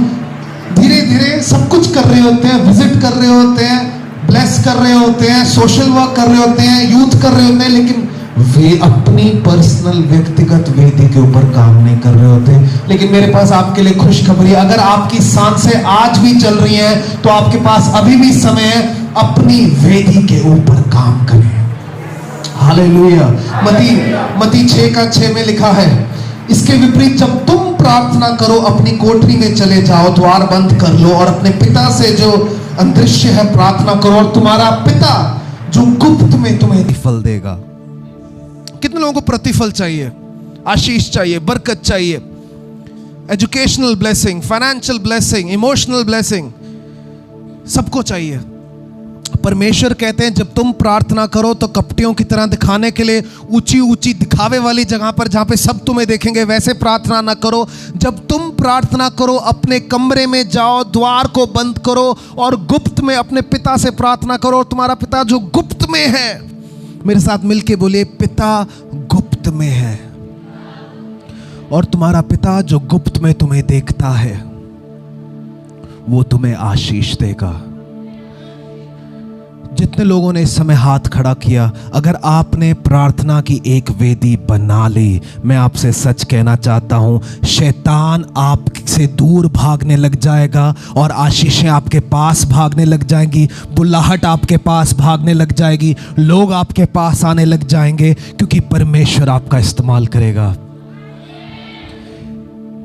धीरे धीरे सब कुछ कर रहे होते हैं, विजिट कर रहे होते हैं, ब्लेस कर रहे होते हैं, सोशल वर्क कर रहे होते हैं, यूथ कर रहे होते हैं, लेकिन वे अपनी पर्सनल व्यक्तिगत वेदी के ऊपर काम नहीं कर रहे होते। लेकिन मेरे पास आपके लिए खुशखबरी है, अगर आपकी सांसें आज भी चल रही हैं तो आपके पास अभी भी समय है, अपनी वेदी के ऊपर काम करें। हालेलुया। मती 6:6 में लिखा है, इसके विपरीत जब तुम प्रार्थना करो अपनी कोठरी में चले जाओ, द्वार बंद कर लो और अपने पिता से जो अदृश्य है प्रार्थना करो, और तुम्हारा पिता जो गुप्त में तुम्हें फल देगा। कितने लोगों को प्रतिफल चाहिए? आशीष चाहिए, बरकत चाहिए, educational blessing, financial blessing, emotional blessing, सबको चाहिए। परमेश्वर कहते हैं जब तुम प्रार्थना करो तो कपटियों की तरह दिखाने के लिए ऊंची ऊंची दिखावे वाली जगह पर जहां पे सब तुम्हें देखेंगे वैसे प्रार्थना ना करो। जब तुम प्रार्थना करो अपने कमरे में जाओ, द्वार को बंद करो और गुप्त में अपने पिता से प्रार्थना करो। और तुम्हारा पिता जो गुप्त में है, मेरे साथ मिलके बोलिए, पिता गुप्त में है। और तुम्हारा पिता जो गुप्त में तुम्हें देखता है वो तुम्हें आशीष देगा। जितने लोगों ने इस समय हाथ खड़ा किया, अगर आपने प्रार्थना की एक वेदी बना ली, मैं आपसे सच कहना चाहता हूं, शैतान आपसे दूर भागने लग जाएगा और आशीषें आपके पास भागने लग जाएंगी, बुलाहट आपके पास भागने लग जाएगी, लोग आपके पास आने लग जाएंगे, क्योंकि परमेश्वर आपका इस्तेमाल करेगा।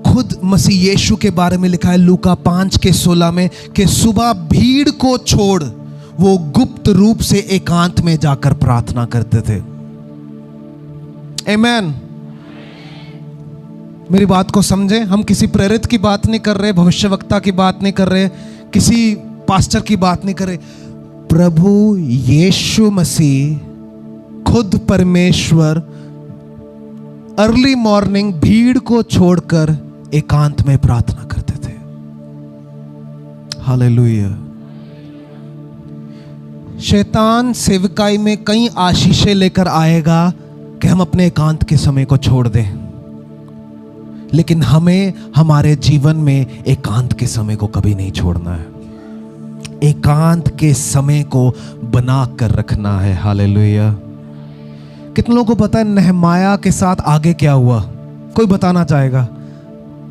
खुद खुद मसीह यीशु के बारे में लिखा है लूका 5:16 में कि सुबह भीड़ को छोड़ वो गुप्त रूप से एकांत में जाकर प्रार्थना करते थे। आमीन। मेरी बात को समझे, हम किसी प्रेरित की बात नहीं कर रहे, भविष्यवक्ता की बात नहीं कर रहे, किसी पास्टर की बात नहीं कर रहे। प्रभु यीशु मसीह खुद परमेश्वर अर्ली मॉर्निंग भीड़ को छोड़कर एकांत में प्रार्थना करते थे। हालेलुया। शैतान सेवकाई में कई आशीषें लेकर आएगा कि हम अपने एकांत के समय को छोड़ दें, लेकिन हमें हमारे जीवन में एकांत के समय को कभी नहीं छोड़ना है। एकांत के समय को बना कर रखना है। हालेलुया। कितने लोगों को पता है नहमाया के साथ आगे क्या हुआ? कोई बताना चाहेगा?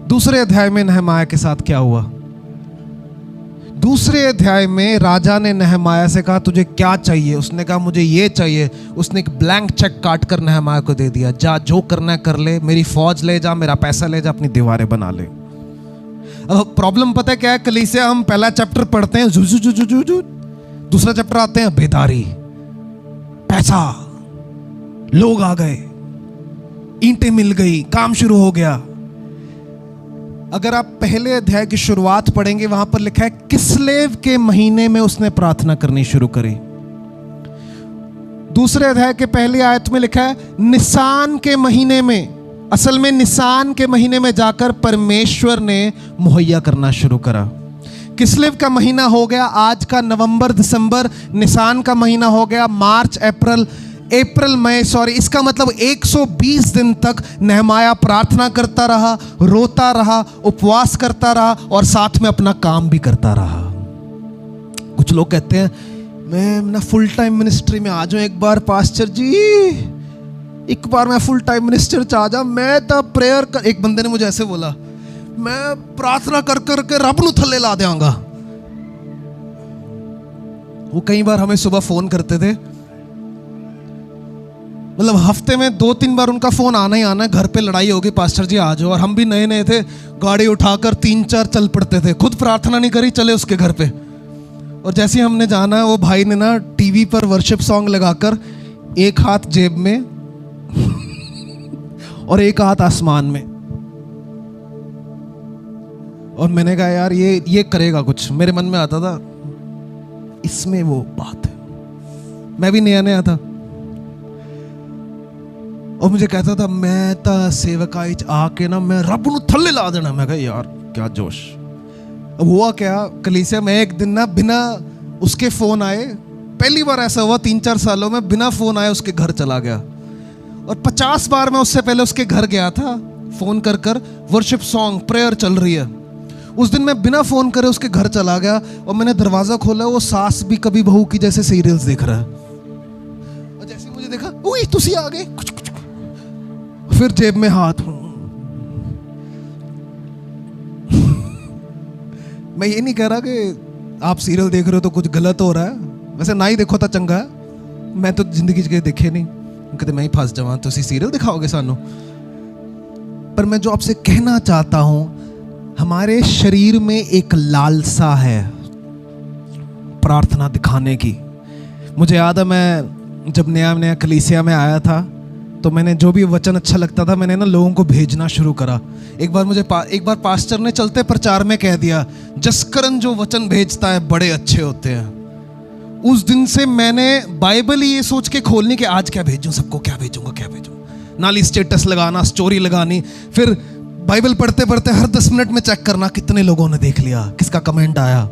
दूसरे अध्याय में नहमाया के साथ क्या हुआ? दूसरे अध्याय में राजा ने नहमाया से कहा तुझे क्या चाहिए? उसने कहा मुझे ये चाहिए। उसने एक ब्लैंक चेक काट कर नहमाया को दे दिया, जा जो करना है कर ले, मेरी फौज ले जा, मेरा पैसा ले जा, अपनी दीवारें बना ले। अब प्रॉब्लम पता है क्या है? कलीसिया हम पहला चैप्टर पढ़ते हैं, दूसरा चैप्टर आते हैं बेदारी, पैसा, लोग आ गए, ईंटें मिल गई, काम शुरू हो गया। अगर आप पहले अध्याय की शुरुआत पढ़ेंगे, वहां पर लिखा है किस्लेव के महीने में उसने प्रार्थना करनी शुरू करी। दूसरे अध्याय के पहली आयत में लिखा है निसान के महीने में, असल में निसान के महीने में जाकर परमेश्वर ने मुहैया करना शुरू करा। किस्लेव का महीना हो गया आज का नवंबर दिसंबर, निसान का महीना हो गया मार्च अप्रैल मई, इसका मतलब 120 दिन तक नहमाया प्रार्थना करता रहा, रोता रहा, उपवास करता रहा और साथ में अपना काम भी करता रहा। कुछ लोग कहते हैं मैं ना फुल टाइम मिनिस्ट्री में आ जाऊं एक बार, पास्टर जी एक बार मैं फुल टाइम मिनिस्टर आ जा, मैं तो प्रेयर कर। एक बंदे ने मुझे ऐसे बोला, मैं प्रार्थना कर कर के रब नू थल्ले ला देंगा। वो कई बार हमें सुबह फोन करते थे, मतलब हफ्ते में 2-3 बार उनका फोन आना ही आना है, घर पे लड़ाई होगी, पास्टर जी आ जाओ। और हम भी नए नए थे, गाड़ी उठाकर 3-4 चल पड़ते थे, खुद प्रार्थना नहीं करी, चले उसके घर पे। और जैसे ही हमने जाना, वो भाई ने ना टीवी पर वर्शिप सॉन्ग लगाकर एक हाथ जेब में और एक हाथ आसमान में, और मैंने कहा यार ये करेगा कुछ। मेरे मन में आता था इसमें वो बात है, मैं भी नया नया था और मुझे कहता था मैं तो सेवकाई आके ना मैं रब नू थल्ले ला देना। मैं कहा यार क्या जोश। अब हुआ क्या, कलीसिया में एक दिन ना बिना उसके फोन आए, पहली बार ऐसा हुआ 3-4 सालों में, बिना फोन आए उसके घर चला गया। और 50 बार मैं उससे पहले उसके घर गया था, फोन कर कर वर्शिप सॉन्ग प्रेयर चल रही है। उस दिन मैं बिना फोन करे उसके घर चला गया और मैंने दरवाजा खोला, वो सास भी कभी बहू की जैसे सीरियल्स देख रहा है। और जैसे मुझे देखा, उई तुसी आ गए, फिर जेब में हाथ। मैं ये नहीं कह रहा कि आप सीरियल देख रहे हो तो कुछ गलत हो रहा है, वैसे ना ही देखो तो चंगा है। मैं तो जिंदगी के देखे नहीं, कहते मैं ही फंस जाऊं तो सीरियल दिखाओगे सानू। पर मैं जो आपसे कहना चाहता हूं, हमारे शरीर में एक लालसा है प्रार्थना दिखाने की। मुझे याद है मैं जब नया कलीसिया में आया था तो मैंने जो भी वचन अच्छा लगता था मैंने ना लोगों को भेजना शुरू करा। एक बार पास्टर ने चलते प्रचार में कह दिया, जसकरण जो वचन भेजता है बड़े अच्छे होते हैं। उस दिन से मैंने बाइबल ही ये सोच के खोलनी कि आज क्या भेजूं, सबको क्या भेजूं, नाली स्टेटस लगाना, स्टोरी लगानी, फिर बाइबल पढ़ते पढ़ते हर 10 मिनट में चेक करना कितने लोगों ने देख लिया, किसका कमेंट आया।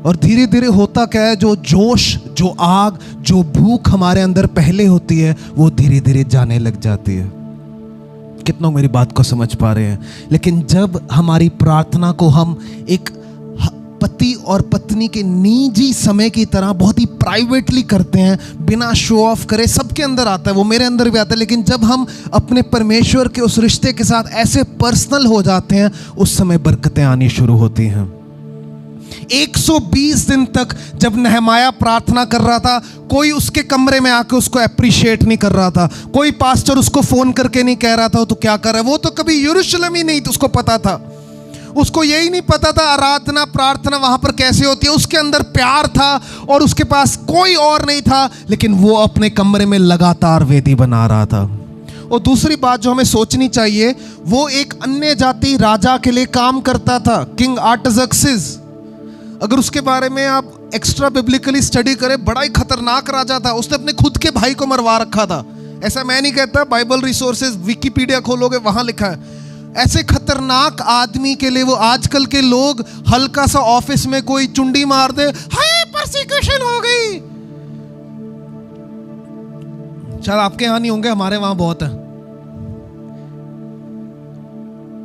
और धीरे धीरे होता क्या है, जो जोश, जो आग, जो भूख हमारे अंदर पहले होती है वो धीरे धीरे जाने लग जाती है। कितनों मेरी बात को समझ पा रहे हैं? लेकिन जब हमारी प्रार्थना को हम एक पति और पत्नी के निजी समय की तरह बहुत ही प्राइवेटली करते हैं, बिना शो ऑफ करे, सबके अंदर आता है, वो मेरे अंदर भी आता है, लेकिन जब हम अपने परमेश्वर के उस रिश्ते के साथ ऐसे पर्सनल हो जाते हैं, उस समय बरकतें आनी शुरू होती हैं। 120 दिन तक जब नहमाया प्रार्थना कर रहा था, कोई उसके कमरे में आके उसको अप्रिशिएट नहीं कर रहा था, कोई पास्टर उसको फोन करके नहीं कह रहा था तो क्या कर रहा है। वो तो कभी यरूशलेम ही नहीं तो उसको पता था, उसको यही नहीं पता था आराधना प्रार्थना वहां पर कैसे होती है। उसके अंदर प्यार था और उसके पास कोई और नहीं था, लेकिन वो अपने कमरे में लगातार वेदी बना रहा था। और दूसरी बात जो हमें सोचनी चाहिए, वो एक अन्य जाति राजा के लिए काम करता था, किंग आर्टाजर्क्सिस। अगर उसके बारे में आप एक्स्ट्रा बिब्लिकली स्टडी करें, बड़ा ही खतरनाक राजा था। उसने अपने खुद के भाई को मरवा रखा था। ऐसा मैं नहीं कहता, बाइबल रिसोर्सेज विकिपीडिया खोलोगे वहां लिखा है। ऐसे खतरनाक आदमी के लिए वो आजकल के लोग हल्का सा ऑफिस में कोई चुंडी मार दे, हाय परसिक्यूशन हो गई। शायद आपके यहां नहीं होंगे, हमारे वहां बहुत है।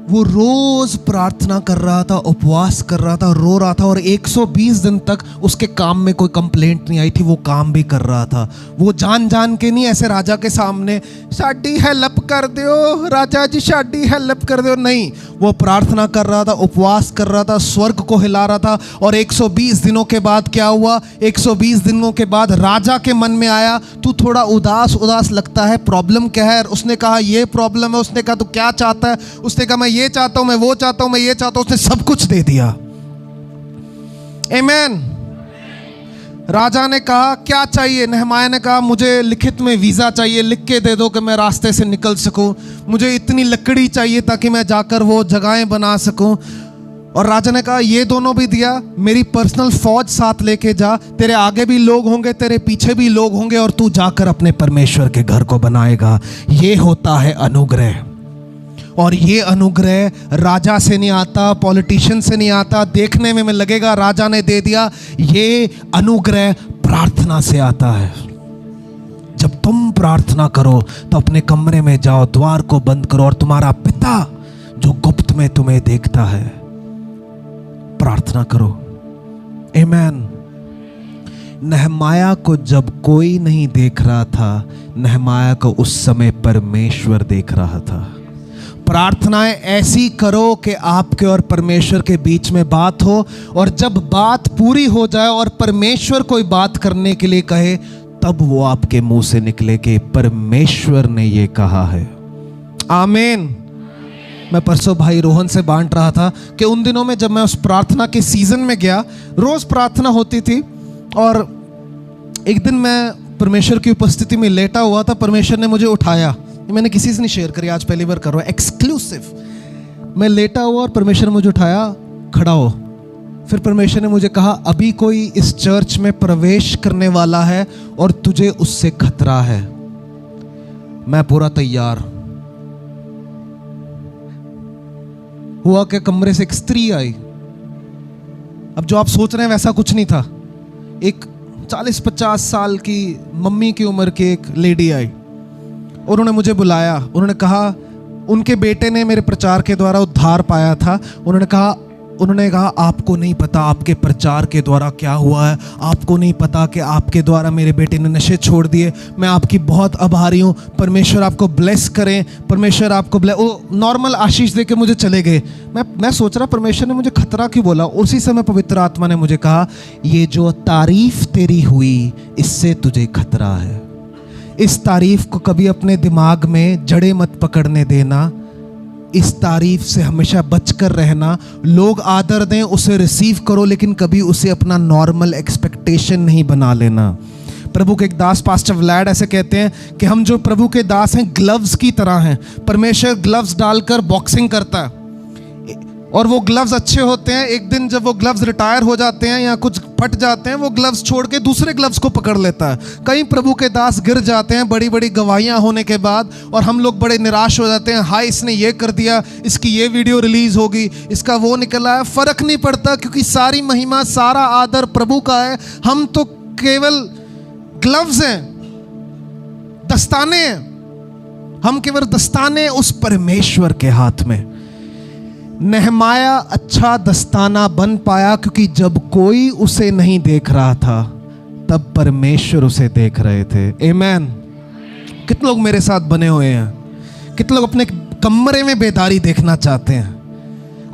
वो रोज प्रार्थना कर रहा था, उपवास कर रहा था, रो रहा था, और 120 दिन तक उसके काम में कोई कंप्लेंट नहीं आई थी। वो काम भी कर रहा था। वो जान जान के नहीं ऐसे राजा के सामने शादी हेल्प कर दो राजा जी, शादी हेल्प कर दो, नहीं, वो प्रार्थना कर रहा था, उपवास कर रहा था, स्वर्ग को हिला रहा था। और 120 दिनों के बाद क्या हुआ? 120 दिनों के बाद राजा के मन में आया, तू थोड़ा उदास उदास लगता है, प्रॉब्लम क्या है? उसने कहा ये प्रॉब्लम है। उसने कहा तू क्या चाहता है? उसने कहा मैं ये चाहता हूं, मैं वो चाहता हूं, मैं ये चाहता हूं। उसने सब कुछ दे दिया। आमीन। राजा ने कहा क्या चाहिए? नहमाया ने कहा मुझे लिखित में वीजा चाहिए, लिख के दे दो कि मैं रास्ते से निकल सकूं। मुझे इतनी लकड़ी चाहिए ताकि मैं जाकर वो जगहें बना सकूं। और राजा ने कहा ये दोनों भी दिया, मेरी पर्सनल फौज साथ लेके जा, तेरे आगे भी लोग होंगे, तेरे पीछे भी लोग होंगे, और तू जाकर अपने परमेश्वर के घर को बनाएगा। ये होता है अनुग्रह। और ये अनुग्रह राजा से नहीं आता, पॉलिटिशियन से नहीं आता। देखने में लगेगा राजा ने दे दिया, ये अनुग्रह प्रार्थना से आता है। जब तुम प्रार्थना करो तो अपने कमरे में जाओ, द्वार को बंद करो, और तुम्हारा पिता जो गुप्त में तुम्हें देखता है, प्रार्थना करो। आमीन। नहमाया को जब कोई नहीं देख रहा था, नहमाया को उस समय परमेश्वर देख रहा था। प्रार्थनाएं ऐसी करो कि आपके और परमेश्वर के बीच में बात हो, और जब बात पूरी हो जाए और परमेश्वर कोई बात करने के लिए कहे, तब वो आपके मुंह से निकले कि परमेश्वर ने ये कहा है। आमीन। मैं परसों भाई रोहन से बांट रहा था कि उन दिनों में जब मैं उस प्रार्थना के सीजन में गया, रोज प्रार्थना होती थी, और एक दिन मैं परमेश्वर की उपस्थिति में लेटा हुआ था। परमेश्वर ने मुझे उठाया, मैंने किसी से नहीं शेयर करी, आज पहली बार कर रहा हूं, एक्सक्लूसिव। मैं लेटा हुआ और परमेश्वर ने मुझे उठाया, खड़ा हो। फिर परमेश्वर ने मुझे कहा अभी कोई इस चर्च में प्रवेश करने वाला है और तुझे उससे खतरा है। मैं पूरा तैयार हुआ कि कमरे से एक स्त्री आई। अब जो आप सोच रहे हैं वैसा कुछ नहीं था। एक 40-50 साल की मम्मी की उम्र की एक लेडी आई, उन्होंने मुझे बुलाया। उन्होंने कहा उनके बेटे ने मेरे प्रचार के द्वारा उद्धार पाया था। उन्होंने कहा आपको नहीं पता आपके प्रचार के द्वारा क्या हुआ है, आपको नहीं पता कि आपके द्वारा मेरे बेटे ने नशे छोड़ दिए। मैं आपकी बहुत आभारी हूँ, परमेश्वर आपको ब्लेस करें, परमेश्वर आपको वो नॉर्मल आशीष दे के मुझे चले गए। मैं सोच रहा परमेश्वर ने मुझे खतरा क्यों बोला। उसी समय पवित्र आत्मा ने मुझे कहा ये जो तारीफ तेरी हुई, इससे तुझे खतरा है। इस तारीफ को कभी अपने दिमाग में जड़े मत पकड़ने देना। इस तारीफ से हमेशा बचकर रहना। लोग आदर दें, उसे रिसीव करो, लेकिन कभी उसे अपना नॉर्मल एक्सपेक्टेशन नहीं बना लेना। प्रभु के एक दास पास्टर व्लाड ऐसे कहते हैं कि हम जो प्रभु के दास हैं ग्लव्स की तरह हैं। परमेश्वर ग्लव्स डालकर बॉक्सिंग करता है, और वो ग्लव्स अच्छे होते हैं। एक दिन जब वो ग्लव्स रिटायर हो जाते हैं या कुछ फट जाते हैं, वो ग्लव्स छोड़ के दूसरे ग्लव्स को पकड़ लेता है। कई प्रभु के दास गिर जाते हैं बड़ी बड़ी गवाहियां होने के बाद, और हम लोग बड़े निराश हो जाते हैं। हाय इसने ये कर दिया, इसकी ये वीडियो रिलीज होगी, इसका वो निकला है। फर्क नहीं पड़ता, क्योंकि सारी महिमा सारा आदर प्रभु का है। हम तो केवल ग्लव्स हैं, दस्ताने हैं। हम केवल दस्ताने उस परमेश्वर के हाथ में। नहमाया अच्छा दस्ताना बन पाया क्योंकि जब कोई उसे नहीं देख रहा था, तब परमेश्वर उसे देख रहे थे। आमीन। कितने लोग मेरे साथ बने हुए हैं? कितने लोग अपने कमरे में बेदारी देखना चाहते हैं?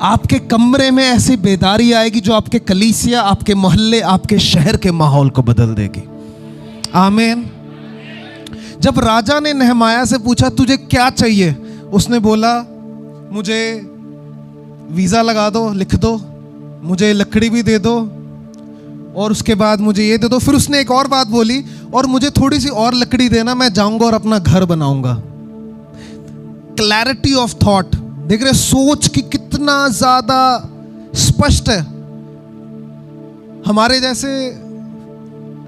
आपके कमरे में ऐसी बेदारी आएगी जो आपके कलीसिया, आपके मोहल्ले, आपके शहर के माहौल को बदल देगी। आमीन। जब राजा ने नहमाया से पूछा तुझे क्या चाहिए, उसने बोला मुझे वीज़ा लगा दो, लिख दो, मुझे लकड़ी भी दे दो, और उसके बाद मुझे ये दे दो। फिर उसने एक और बात बोली, और मुझे थोड़ी सी और लकड़ी देना, मैं जाऊंगा और अपना घर बनाऊंगा। क्लैरिटी ऑफ थॉट, देख रहे सोच की कितना ज्यादा स्पष्ट है। हमारे जैसे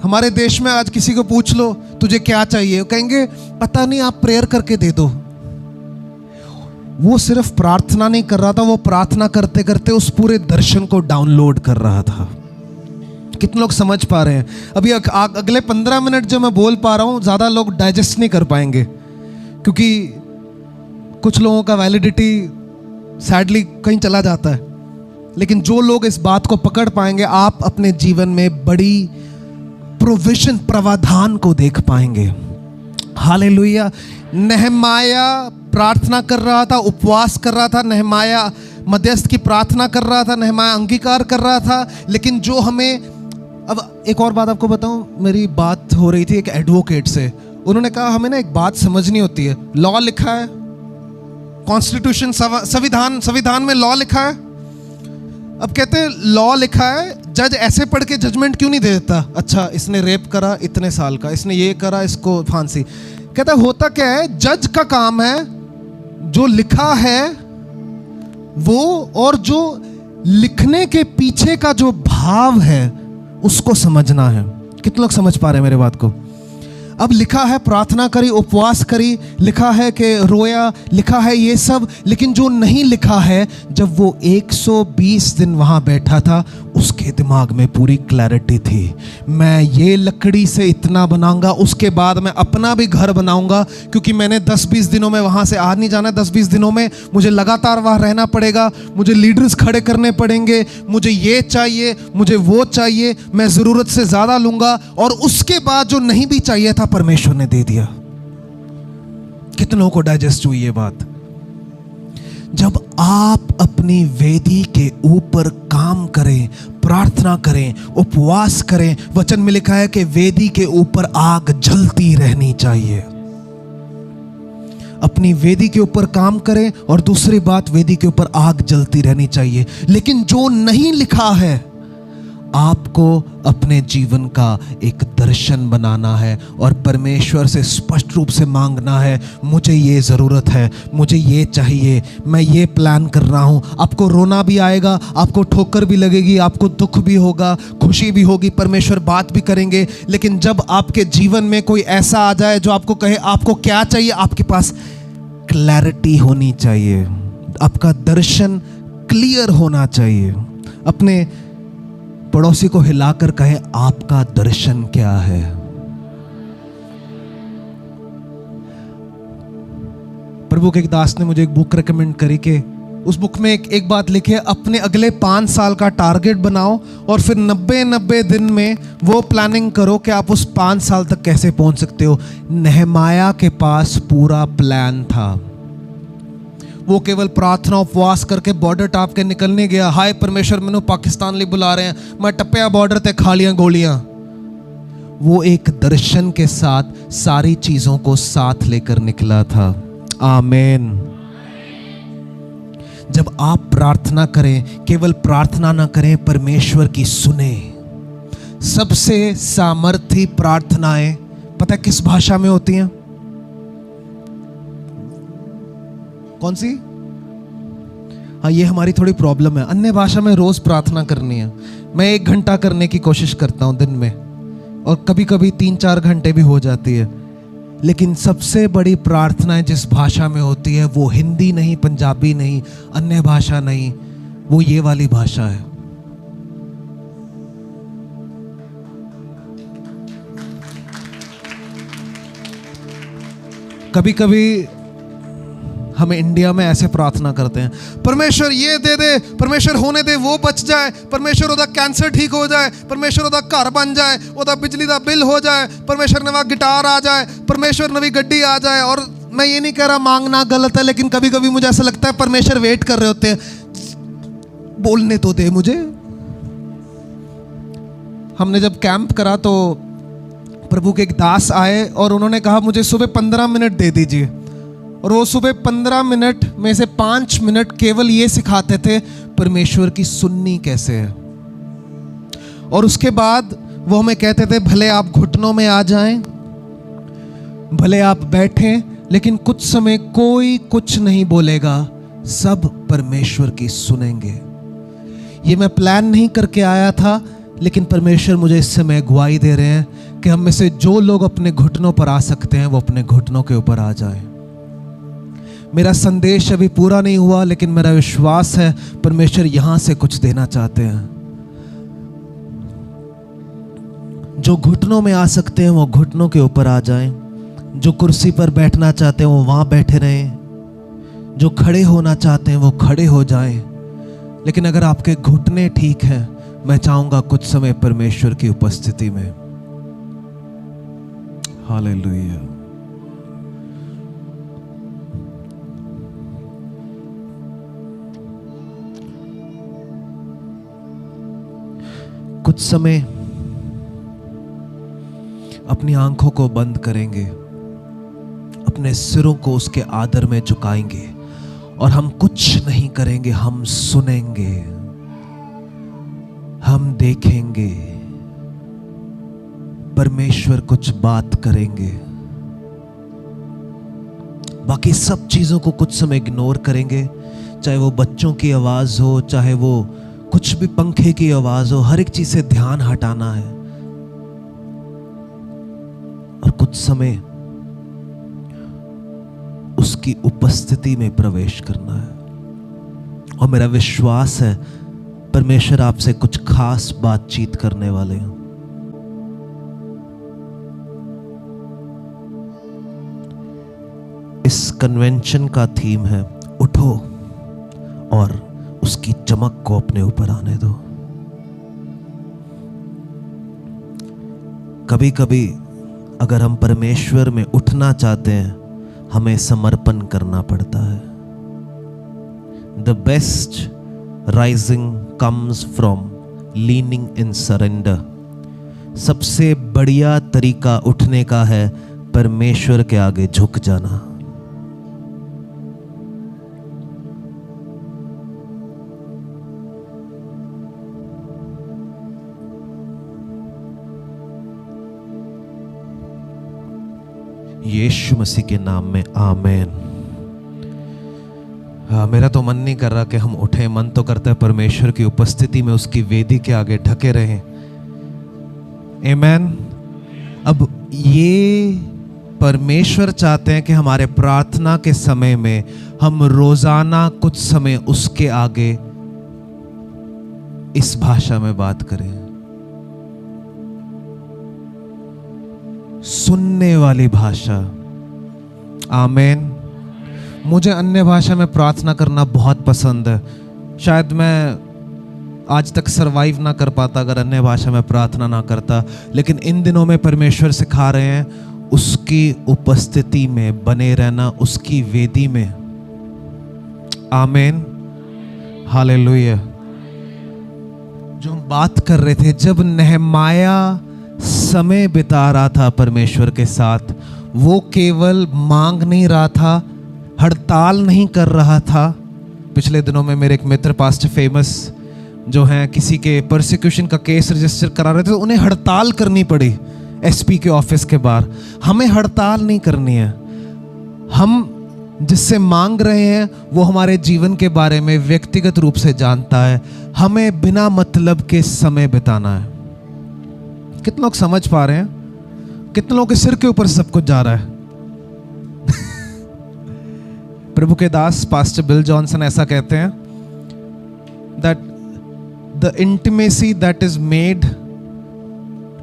हमारे देश में आज किसी को पूछ लो तुझे क्या चाहिए, वो कहेंगे पता नहीं, आप प्रेयर करके दे दो। वो सिर्फ प्रार्थना नहीं कर रहा था, वो प्रार्थना करते करते उस पूरे दर्शन को डाउनलोड कर रहा था। कितने लोग समझ पा रहे हैं? अभी अगले 15 मिनट जो मैं बोल पा रहा हूं, ज्यादा लोग डाइजेस्ट नहीं कर पाएंगे, क्योंकि कुछ लोगों का वैलिडिटी सैडली कहीं चला जाता है। लेकिन जो लोग इस बात को पकड़ पाएंगे, आप अपने जीवन में बड़ी प्रोविजन, प्रावधान को देख पाएंगे। हालेलुया। नहमाया प्रार्थना कर रहा था, उपवास कर रहा था, नहमाया मध्यस्थ की प्रार्थना कर रहा था, नहमाया अंगीकार कर रहा था। लेकिन जो हमें, अब एक और बात आपको बताऊं, मेरी बात हो रही थी एक एडवोकेट से, उन्होंने कहा हमें ना एक बात समझनी होती है, लॉ लिखा है, कॉन्स्टिट्यूशन, संविधान में लॉ लिखा है। अब कहते हैं लॉ लिखा है, जज ऐसे पढ़ के जजमेंट क्यों नहीं दे देता, अच्छा इसने रेप करा इतने साल का, इसने ये करा इसको फांसी। कहता होता क्या है, जज का काम है जो लिखा है वो, और जो लिखने के पीछे का जो भाव है उसको समझना है। कितने लोग समझ पा रहे हैं मेरे बात को? अब लिखा है प्रार्थना करी, उपवास करी, लिखा है कि रोया, लिखा है ये सब, लेकिन जो नहीं लिखा है, जब वो 120 दिन वहां बैठा था, उसके दिमाग में पूरी क्लैरिटी थी, मैं ये लकड़ी से इतना बनाऊंगा, उसके बाद मैं अपना भी घर बनाऊंगा, क्योंकि मैंने 10-20 दिनों में वहां से आ नहीं जाना, 10-20 दिनों में मुझे लगातार वहां रहना पड़ेगा, मुझे लीडर्स खड़े करने पड़ेंगे, मुझे ये चाहिए, मुझे वो चाहिए, मैं जरूरत से ज्यादा लूंगा, और उसके बाद जो नहीं भी चाहिए था परमेश्वर ने दे दिया। कितनों को डाइजेस्ट हुई ये बात? जब आप अपनी वेदी के ऊपर काम करें, प्रार्थना करें, उपवास करें, वचन में लिखा है कि वेदी के ऊपर आग जलती रहनी चाहिए। अपनी वेदी के ऊपर काम करें, और दूसरी बात, वेदी के ऊपर आग जलती रहनी चाहिए। लेकिन जो नहीं लिखा है, आपको अपने जीवन का एक दर्शन बनाना है और परमेश्वर से स्पष्ट रूप से मांगना है, मुझे ये ज़रूरत है, मुझे ये चाहिए, मैं ये प्लान कर रहा हूँ। आपको रोना भी आएगा, आपको ठोकर भी लगेगी, आपको दुख भी होगा, खुशी भी होगी, परमेश्वर बात भी करेंगे। लेकिन जब आपके जीवन में कोई ऐसा आ जाए जो आपको कहे आपको क्या चाहिए, आपके पास क्लैरिटी होनी चाहिए, आपका दर्शन क्लियर होना चाहिए। अपने पड़ोसी को हिलाकर कहे आपका दर्शन क्या है। प्रभु के एक दास ने मुझे एक बुक रेकमेंड करी कि उस बुक में एक बात लिखी है, अपने अगले 5 साल का टारगेट बनाओ और फिर 90 दिन में वो प्लानिंग करो कि आप उस 5 साल तक कैसे पहुंच सकते हो। नहमाया के पास पूरा प्लान था। वो केवल प्रार्थना उपवास करके बॉर्डर टाप के निकलने गया, हाय परमेश्वर मैंने पाकिस्तान लिए बुला रहे हैं, मैं टप्पिया बॉर्डर ते खा लिया गोलियां। वो एक दर्शन के साथ सारी चीजों को साथ लेकर निकला था। आमीन। जब आप प्रार्थना करें, केवल प्रार्थना ना करें, परमेश्वर की सुने। सबसे सामर्थी प्रार्थनाएं पता है किस भाषा में होती हैं? कौन सी? हाँ, ये हमारी थोड़ी प्रॉब्लम है, अन्य भाषा में रोज प्रार्थना करनी है। मैं 1 घंटा करने की कोशिश करता हूं दिन में, और कभी कभी 3-4 घंटे भी हो जाती है। लेकिन सबसे बड़ी प्रार्थनाएं जिस भाषा में होती है वो हिंदी नहीं, पंजाबी नहीं, अन्य भाषा नहीं, वो ये वाली भाषा है। कभी कभी हम इंडिया में ऐसे प्रार्थना करते हैं, परमेश्वर ये दे दे, परमेश्वर होने दे वो बच जाए, परमेश्वर ओदा कैंसर ठीक हो जाए, परमेश्वर ओदा घर बन जाए, ओदा बिजली का बिल हो जाए, परमेश्वर नवा गिटार आ जाए, परमेश्वर नवी गड्डी आ जाए। और मैं ये नहीं कह रहा मांगना गलत है, लेकिन कभी कभी मुझे ऐसा लगता है परमेश्वर वेट कर रहे होते हैं, बोलने तो दे मुझे। हमने जब कैंप करा तो प्रभु के एक दास आए और उन्होंने कहा मुझे सुबह 15 मिनट दे दीजिए, और वो सुबह 15 मिनट में से 5 मिनट केवल ये सिखाते थे परमेश्वर की सुननी कैसे है। और उसके बाद वो हमें कहते थे भले आप घुटनों में आ जाएं, भले आप बैठें, लेकिन कुछ समय कोई कुछ नहीं बोलेगा, सब परमेश्वर की सुनेंगे। ये मैं प्लान नहीं करके आया था, लेकिन परमेश्वर मुझे इस समय अगुवाई दे रहे हैं कि हम में से जो लोग अपने घुटनों पर आ सकते हैं वो अपने घुटनों के ऊपर आ जाएं। मेरा संदेश अभी पूरा नहीं हुआ, लेकिन मेरा विश्वास है परमेश्वर यहां से कुछ देना चाहते हैं। जो घुटनों में आ सकते हैं वो घुटनों के ऊपर आ जाएं, जो कुर्सी पर बैठना चाहते हैं वो वहां बैठे रहें, जो खड़े होना चाहते हैं वो खड़े हो जाएं। लेकिन अगर आपके घुटने ठीक हैं, मैं चाहूंगा कुछ समय परमेश्वर की उपस्थिति में। हालेलुया। कुछ समय अपनी आंखों को बंद करेंगे, अपने सिरों को उसके आदर में झुकाएंगे और हम कुछ नहीं करेंगे, हम सुनेंगे, हम देखेंगे, परमेश्वर कुछ बात करेंगे। बाकी सब चीजों को कुछ समय इग्नोर करेंगे, चाहे वो बच्चों की आवाज हो, चाहे वो कुछ भी पंखे की आवाज हो, हर एक चीज से ध्यान हटाना है और कुछ समय उसकी उपस्थिति में प्रवेश करना है। और मेरा विश्वास है परमेश्वर आपसे कुछ खास बातचीत करने वाले हैं। इस कन्वेंशन का थीम है उठो और उसकी चमक को अपने ऊपर आने दो। कभी कभी अगर हम परमेश्वर में उठना चाहते हैं, हमें समर्पण करना पड़ता है। The best rising comes from leaning in surrender. सबसे बढ़िया तरीका उठने का है परमेश्वर के आगे झुक जाना। यीशु मसीह के नाम में आमेन। मेरा तो मन नहीं कर रहा कि हम उठें, मन तो करता है परमेश्वर की उपस्थिति में उसकी वेदी के आगे ढके रहें। आमेन। अब ये परमेश्वर चाहते हैं कि हमारे प्रार्थना के समय में हम रोजाना कुछ समय उसके आगे इस भाषा में बात करें, सुनने वाली भाषा। आमेन। मुझे अन्य भाषा में प्रार्थना करना बहुत पसंद है। शायद मैं आज तक सरवाइव ना कर पाता अगर अन्य भाषा में प्रार्थना ना करता, लेकिन इन दिनों में परमेश्वर सिखा रहे हैं उसकी उपस्थिति में बने रहना, उसकी वेदी में। आमेन। हालेलुया। जो हम बात कर रहे थे, जब नेहमाया समय बिता रहा था परमेश्वर के साथ, वो केवल मांग नहीं रहा था, हड़ताल नहीं कर रहा था। पिछले दिनों में मेरे एक मित्र पास्टर फेमस जो हैं किसी के परसिक्यूशन का केस रजिस्टर करा रहे थे, तो उन्हें हड़ताल करनी पड़ी एसपी के ऑफिस के बाहर। हमें हड़ताल नहीं करनी है। हम जिससे मांग रहे हैं वो हमारे जीवन के बारे में व्यक्तिगत रूप से जानता है। हमें बिना मतलब के समय बिताना है। कितने लोग समझ पा रहे हैं? कितने लोगों के सिर के ऊपर सब कुछ जा रहा है? प्रभु के दास पास्टर बिल जॉनसन ऐसा कहते हैं that the intimacy that is made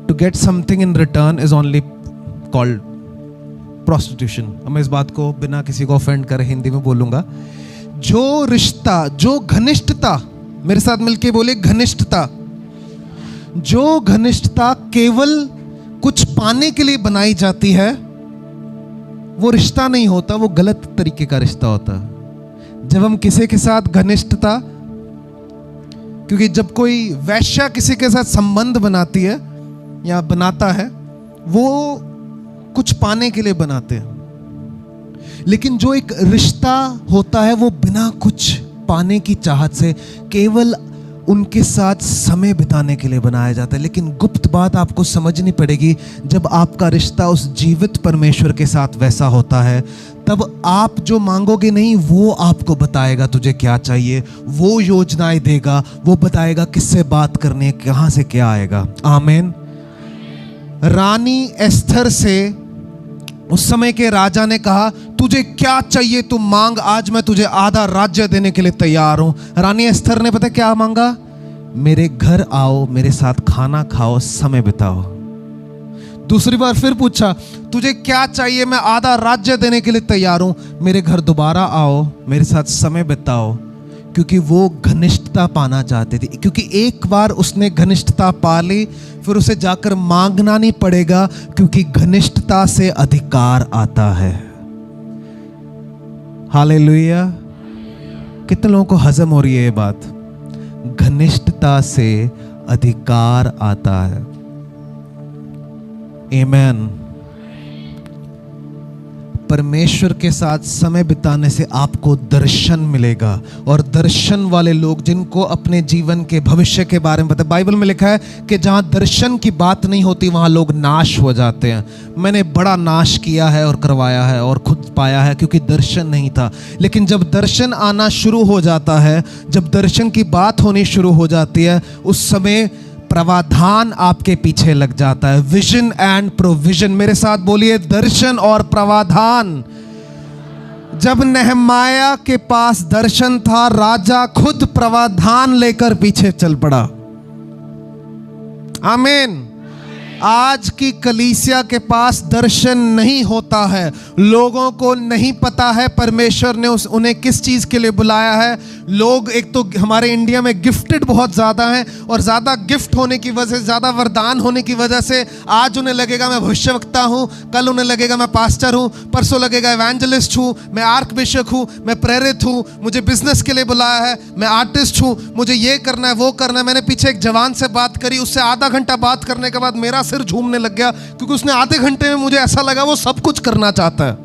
to get something in return is only called prostitution। मैं इस बात को बिना किसी को ऑफेंड करे हिंदी में बोलूंगा। जो रिश्ता, जो घनिष्ठता, मेरे साथ मिलके बोले घनिष्ठता, जो घनिष्ठता केवल कुछ पाने के लिए बनाई जाती है वो रिश्ता नहीं होता, वो गलत तरीके का रिश्ता होता है। जब हम किसी के साथ घनिष्ठता क्योंकि जब कोई वैश्या किसी के साथ संबंध बनाती है या बनाता है, वो कुछ पाने के लिए बनाते हैं, लेकिन जो एक रिश्ता होता है वो बिना कुछ पाने की चाहत से केवल उनके साथ समय बिताने के लिए बनाया जाता है। लेकिन गुप्त बात आपको समझनी पड़ेगी, जब आपका रिश्ता उस जीवित परमेश्वर के साथ वैसा होता है, तब आप जो मांगोगे नहीं, वो आपको बताएगा तुझे क्या चाहिए, वो योजनाएं देगा, वो बताएगा किससे बात करनी है, कहां से क्या आएगा। आमीन। रानी एस्थर से उस समय के राजा ने कहा, तुझे क्या चाहिए तू मांग, आज मैं तुझे आधा राज्य देने के लिए तैयार हूं। रानी एस्थर ने पता क्या मांगा? मेरे घर आओ, मेरे साथ खाना खाओ, समय बिताओ। दूसरी बार फिर पूछा, तुझे क्या चाहिए? मैं आधा राज्य देने के लिए तैयार हूं, मेरे घर दोबारा आओ, मेरे साथ समय बिताओ। क्योंकि वो घनिष्ठता पाना चाहते थे, क्योंकि एक बार उसने घनिष्ठता पा ली, फिर उसे जाकर मांगना नहीं पड़ेगा, क्योंकि घनिष्ठता से अधिकार आता है। हालेलुया। कितने लोगों को हजम हो रही है ये बात? घनिष्ठता से अधिकार आता है। आमीन। परमेश्वर के साथ समय बिताने से आपको दर्शन मिलेगा, और दर्शन वाले लोग जिनको अपने जीवन के भविष्य के बारे में पता है, बाइबल में लिखा है कि जहां दर्शन की बात नहीं होती वहां लोग नाश हो जाते हैं। मैंने बड़ा नाश किया है और करवाया है और खुद पाया है, क्योंकि दर्शन नहीं था। लेकिन जब दर्शन आना शुरू हो जाता है, जब दर्शन की बात होनी शुरू हो जाती है, उस समय प्रावधान आपके पीछे लग जाता है। Vision and provision. मेरे साथ बोलिए, दर्शन और प्रावधान। जब नेहमाया के पास दर्शन था, राजा खुद प्रावधान लेकर पीछे चल पड़ा। आमीन। आज की कलीसिया के पास दर्शन नहीं होता है, लोगों को नहीं पता है परमेश्वर ने उन्हें किस चीज़ के लिए बुलाया है। लोग एक तो हमारे इंडिया में गिफ्टेड बहुत ज़्यादा हैं, और ज़्यादा गिफ्ट होने की वजह से, ज़्यादा वरदान होने की वजह से आज उन्हें लगेगा मैं भविष्यवक्ता हूँ, कल उन्हें लगेगा मैं पास्टर हूँ, परसों लगेगा इवेंजलिस्ट हूँ, मैं आर्क बिशप हूँ, मैं प्रेरित हूँ, मुझे बिजनेस के लिए बुलाया है, मैं आर्टिस्ट हूँ, मुझे ये करना है, वो करना है। मैंने पीछे एक जवान से बात करी, उससे आधा घंटा बात करने के बाद मेरा सिर झूमने लग गया, क्योंकि उसने आधे घंटे में मुझे ऐसा लगा वो सब कुछ करना चाहता है।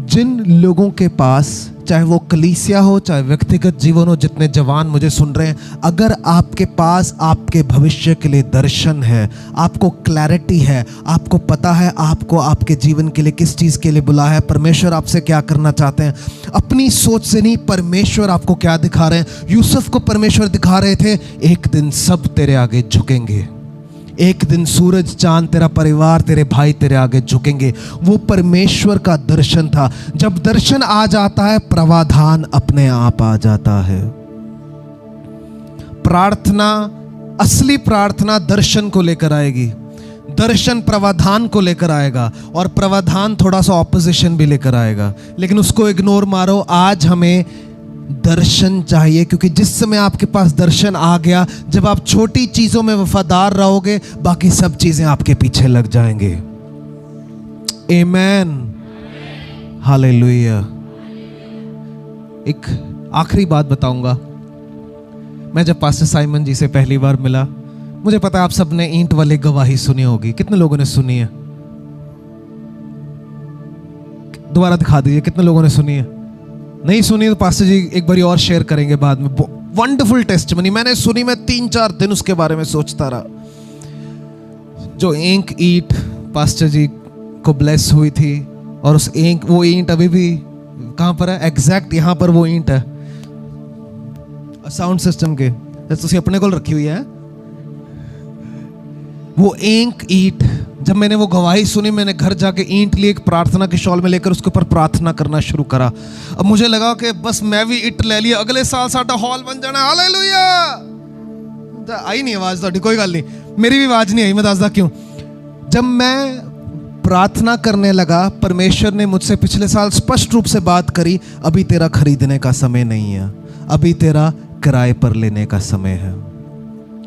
जिन लोगों के पास, चाहे वो कलीसिया हो, चाहे व्यक्तिगत जीवन हो, जितने जवान मुझे सुन रहे हैं, अगर आपके पास आपके भविष्य के लिए दर्शन है, आपको क्लैरिटी है, आपको पता है आपको आपके जीवन के लिए किस चीज़ के लिए बुलाया है, परमेश्वर आपसे क्या करना चाहते हैं, अपनी सोच से नहीं, परमेश्वर आपको क्या दिखा रहे हैं। यूसुफ को परमेश्वर दिखा रहे थे, एक दिन सब तेरे आगे झुकेंगे, एक दिन सूरज चांद तेरा परिवार तेरे भाई तेरे आगे झुकेंगे। वो परमेश्वर का दर्शन था। जब दर्शन आ जाता है, प्रावधान अपने आप आ जाता है। प्रार्थना, असली प्रार्थना दर्शन को लेकर आएगी, दर्शन प्रावधान को लेकर आएगा, और प्रावधान थोड़ा सा ऑपोजिशन भी लेकर आएगा। लेकिन उसको इग्नोर मारो। आज हमें दर्शन चाहिए, क्योंकि जिस समय आपके पास दर्शन आ गया, जब आप छोटी चीजों में वफादार रहोगे, बाकी सब चीजें आपके पीछे लग जाएंगे। आमीन। हालेलुया। एक आखिरी बात बताऊंगा। मैं जब पास्टर साइमन जी से पहली बार मिला, मुझे पता है आप सब ने ईंट वाली गवाही सुनी होगी। कितने लोगों ने सुनी है? दोबारा दिखा दीजिए, कितने लोगों ने सुनी है? नहीं सुनी तो पास्टर जी एक बारी और शेयर करेंगे बाद में। वंडरफुल टेस्टिमनी मैंने सुनी, मैं 3-4 दिन उसके बारे में सोचता रहा। जो ईंट ईंट पास्टर जी को ब्लेस हुई थी, और उस ईंट, वो ईंट अभी भी कहाँ पर है? एग्जैक्ट यहाँ पर वो ईंट है, साउंड सिस्टम के तुसी अपने को रखी हुई है वो ईंट। जब मैंने वो गवाही सुनी, मैंने घर जाके ईंट ली, एक प्रार्थना के शॉल में लेकर उसके ऊपर प्रार्थना करना शुरू करा। अब मुझे लगा कि बस मैं भी ईंट ले लिया, अगले साल साडा हॉल बन जाना। हालेलुया। आई नहीं आवाज ਤੁਹਾਡੀ? कोई गल नहीं, मेरी भी आवाज नहीं आई। मैं दसदा क्यों। जब मैं प्रार्थना करने लगा, परमेश्वर ने मुझसे पिछले साल स्पष्ट रूप से बात करी, अभी तेरा खरीदने का समय नहीं है, अभी तेरा किराए पर लेने का समय है।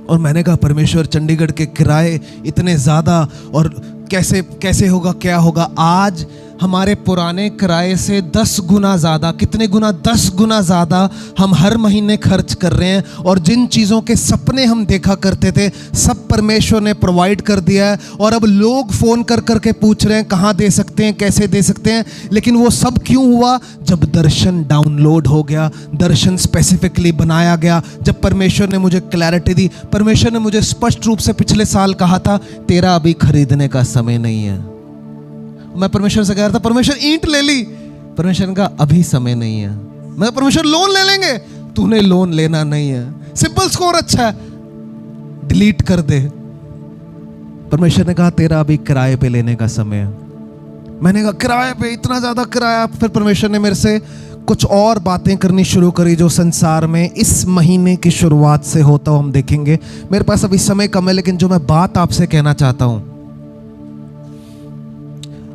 और मैंने कहा, परमेश्वर, चंडीगढ़ के किराए इतने ज़्यादा, और कैसे कैसे होगा, क्या होगा। आज हमारे पुराने किराए से 10 गुना ज़्यादा, कितने गुना? 10 गुना ज़्यादा हम हर महीने खर्च कर रहे हैं। और जिन चीज़ों के सपने हम देखा करते थे सब परमेश्वर ने प्रोवाइड कर दिया है। और अब लोग फ़ोन कर कर के पूछ रहे हैं कहाँ दे सकते हैं, कैसे दे सकते हैं। लेकिन वो सब क्यों हुआ? जब दर्शन डाउनलोड हो गया, दर्शन स्पेसिफिकली बनाया गया, जब परमेश्वर ने मुझे क्लैरिटी दी। परमेश्वर ने मुझे स्पष्ट रूप से पिछले साल कहा था तेरा अभी खरीदने का समय नहीं है। मैं परमेश्वर से कह रहा था परमेश्वर ईंट ले ली, परमेश्वर ने कहा अभी समय नहीं है। मैं परमेश्वर लोन ले लेंगे, तूने लोन लेना नहीं है, सिंपल स्कोर अच्छा है, डिलीट कर दे। परमेश्वर ने कहा तेरा अभी किराए पे लेने का समय है। मैंने कहा किराए पे? इतना ज्यादा किराया? फिर परमेश्वर ने मेरे से कुछ और बातें करनी शुरू करी जो संसार में इस महीने की शुरुआत से होता हो हम देखेंगे। मेरे पास अभी समय कम है, लेकिन जो मैं बात आपसे कहना चाहता हूं,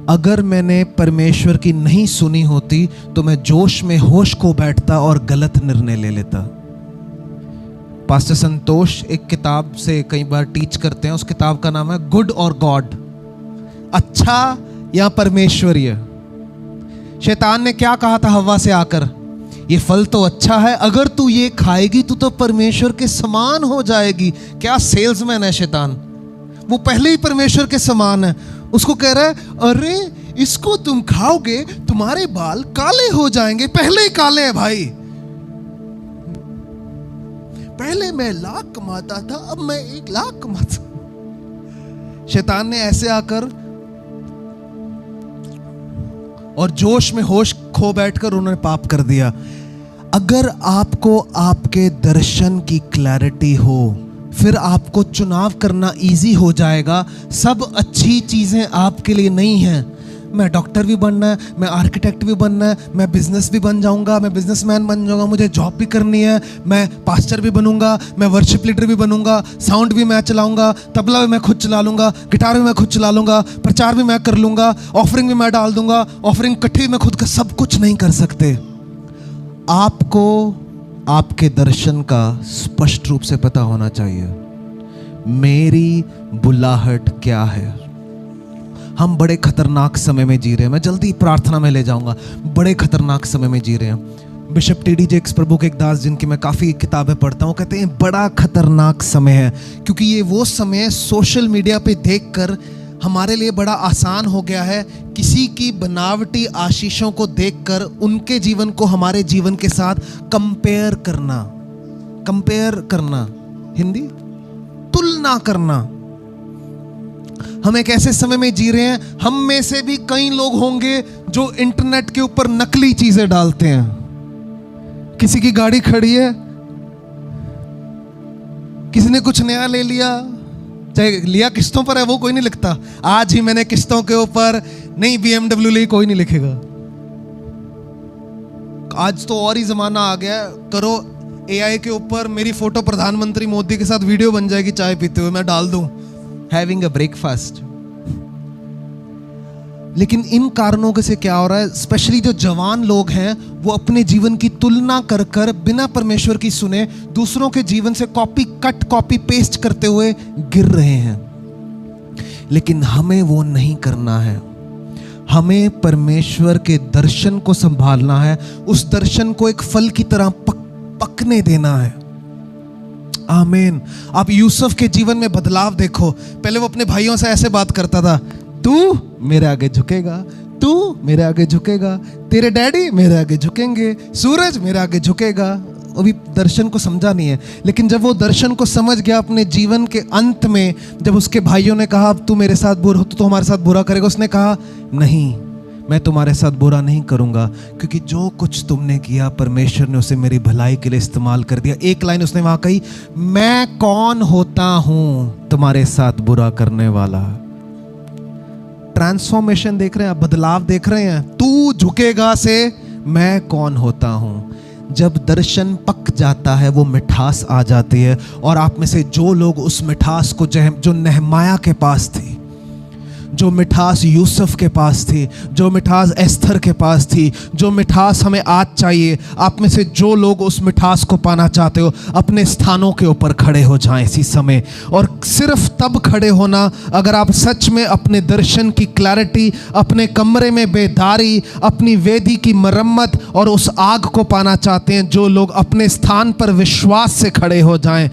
अगर मैंने परमेश्वर की नहीं सुनी होती तो मैं जोश में होश खो बैठता और गलत निर्णय ले लेता। पास्टर संतोष एक किताब से कई बार टीच करते हैं, उस किताब का नाम है गुड और गॉड, अच्छा या परमेश्वरीय। शैतान ने क्या कहा था हव्वा से आकर? ये फल तो अच्छा है, अगर तू ये खाएगी तो परमेश्वर के समान हो जाएगी। क्या सेल्समैन है शैतान, वो पहले ही परमेश्वर के समान है। उसको कह रहा है अरे इसको तुम खाओगे तुम्हारे बाल काले हो जाएंगे। पहले ही काले हैं भाई, पहले मैं 1 लाख कमाता था, अब मैं 1 लाख कमाता। शैतान ने ऐसे आकर और जोश में होश खो बैठकर उन्होंने पाप कर दिया। अगर आपको आपके दर्शन की क्लैरिटी हो, फिर आपको चुनाव करना इजी हो जाएगा। सब अच्छी चीज़ें आपके लिए नहीं हैं। मैं डॉक्टर भी बनना है, मैं आर्किटेक्ट भी बनना है, मैं बिजनेस भी बन जाऊंगा, मैं बिजनेसमैन बन जाऊंगा, मुझे जॉब भी करनी है, मैं पास्टर भी बनूंगा, मैं वर्शिप लीडर भी बनूंगा, साउंड भी मैं चलाऊंगा, तबला भी मैं खुद चला लूंगा, गिटार भी मैं खुद चला लूंगा, प्रचार भी मैं कर लूंगा, ऑफरिंग भी मैं डाल दूंगा, ऑफरिंग इकट्ठी भी मैं खुद कर। सब कुछ नहीं कर सकते। आपको आपके दर्शन का स्पष्ट रूप से पता होना चाहिए, मेरी बुलाहट क्या है। हम बड़े खतरनाक समय में जी रहे हैं, मैं जल्दी प्रार्थना में ले जाऊंगा। बड़े खतरनाक समय में जी रहे हैं। Bishop TD. जेक्स प्रभु के एक दास, जिनकी मैं काफ़ी किताबें पढ़ता हूँ, कहते हैं बड़ा खतरनाक समय है, क्योंकि ये वो समय है सोशल मीडिया पे देखकर हमारे लिए बड़ा आसान हो गया है किसी की बनावटी आशीषों को देखकर उनके जीवन को हमारे जीवन के साथ कंपेयर करना, हिंदी तुलना करना। हम एक ऐसे समय में जी रहे हैं, हम में से भी कई लोग होंगे जो इंटरनेट के ऊपर नकली चीजें डालते हैं। किसी की गाड़ी खड़ी है, किसी ने कुछ नया ले लिया, चाहे लिया किस्तों पर है, वो कोई नहीं लिखता। आज ही मैंने किस्तों के ऊपर नई BMW ली, कोई नहीं लिखेगा। आज तो और ही जमाना आ गया, करो AI के ऊपर मेरी फोटो प्रधानमंत्री मोदी के साथ वीडियो बन जाएगी चाय पीते हुए, मैं डाल दूं हैविंग अ ब्रेकफास्ट। लेकिन इन कारणों से क्या हो रहा है, स्पेशली जो जवान लोग हैं वो अपने जीवन की तुलना कर कर बिना परमेश्वर की सुने दूसरों के जीवन से कॉपी पेस्ट करते हुए गिर रहे हैं। लेकिन हमें वो नहीं करना है। हमें परमेश्वर के दर्शन को संभालना है, उस दर्शन को एक फल की तरह पकने देना है। आमीन। आप यूसुफ के जीवन में बदलाव देखो। पहले वो अपने भाइयों से ऐसे बात करता था, तू मेरे आगे झुकेगा, तू मेरे आगे झुकेगा, तेरे डैडी मेरे आगे झुकेंगे, सूरज मेरे आगे झुकेगा। अभी दर्शन को समझा नहीं है, लेकिन जब वो दर्शन को समझ गया अपने जीवन के अंत में, जब उसके भाइयों ने कहा अब तू मेरे साथ बुरा, तो हमारे साथ बुरा करेगा, उसने कहा नहीं, मैं तुम्हारे साथ बुरा नहीं करूंगा, क्योंकि जो कुछ तुमने किया परमेश्वर ने उसे मेरी भलाई के लिए इस्तेमाल कर दिया। एक लाइन उसने वहां कही, मैं कौन होता हूं तुम्हारे साथ बुरा करने वाला। ट्रांसफॉर्मेशन देख रहे हैं आप, बदलाव देख रहे हैं। तू झुकेगा से मैं कौन होता हूं। जब दर्शन पक जाता है वो मिठास आ जाती है। और आप में से जो लोग उस मिठास को जो नेहमाया के पास थी, जो मिठास यूसुफ के पास थी, जो मिठास एस्थर के पास थी, जो मिठास हमें आज चाहिए। आप में से जो लोग उस मिठास को पाना चाहते हो, अपने स्थानों के ऊपर खड़े हो जाएं इसी समय। और सिर्फ तब खड़े होना अगर आप सच में अपने दर्शन की क्लैरिटी, अपने कमरे में बेदारी, अपनी वेदी की मरम्मत और उस आग को पाना चाहते हैं। जो लोग अपने स्थान पर विश्वास से खड़े हो जाएं।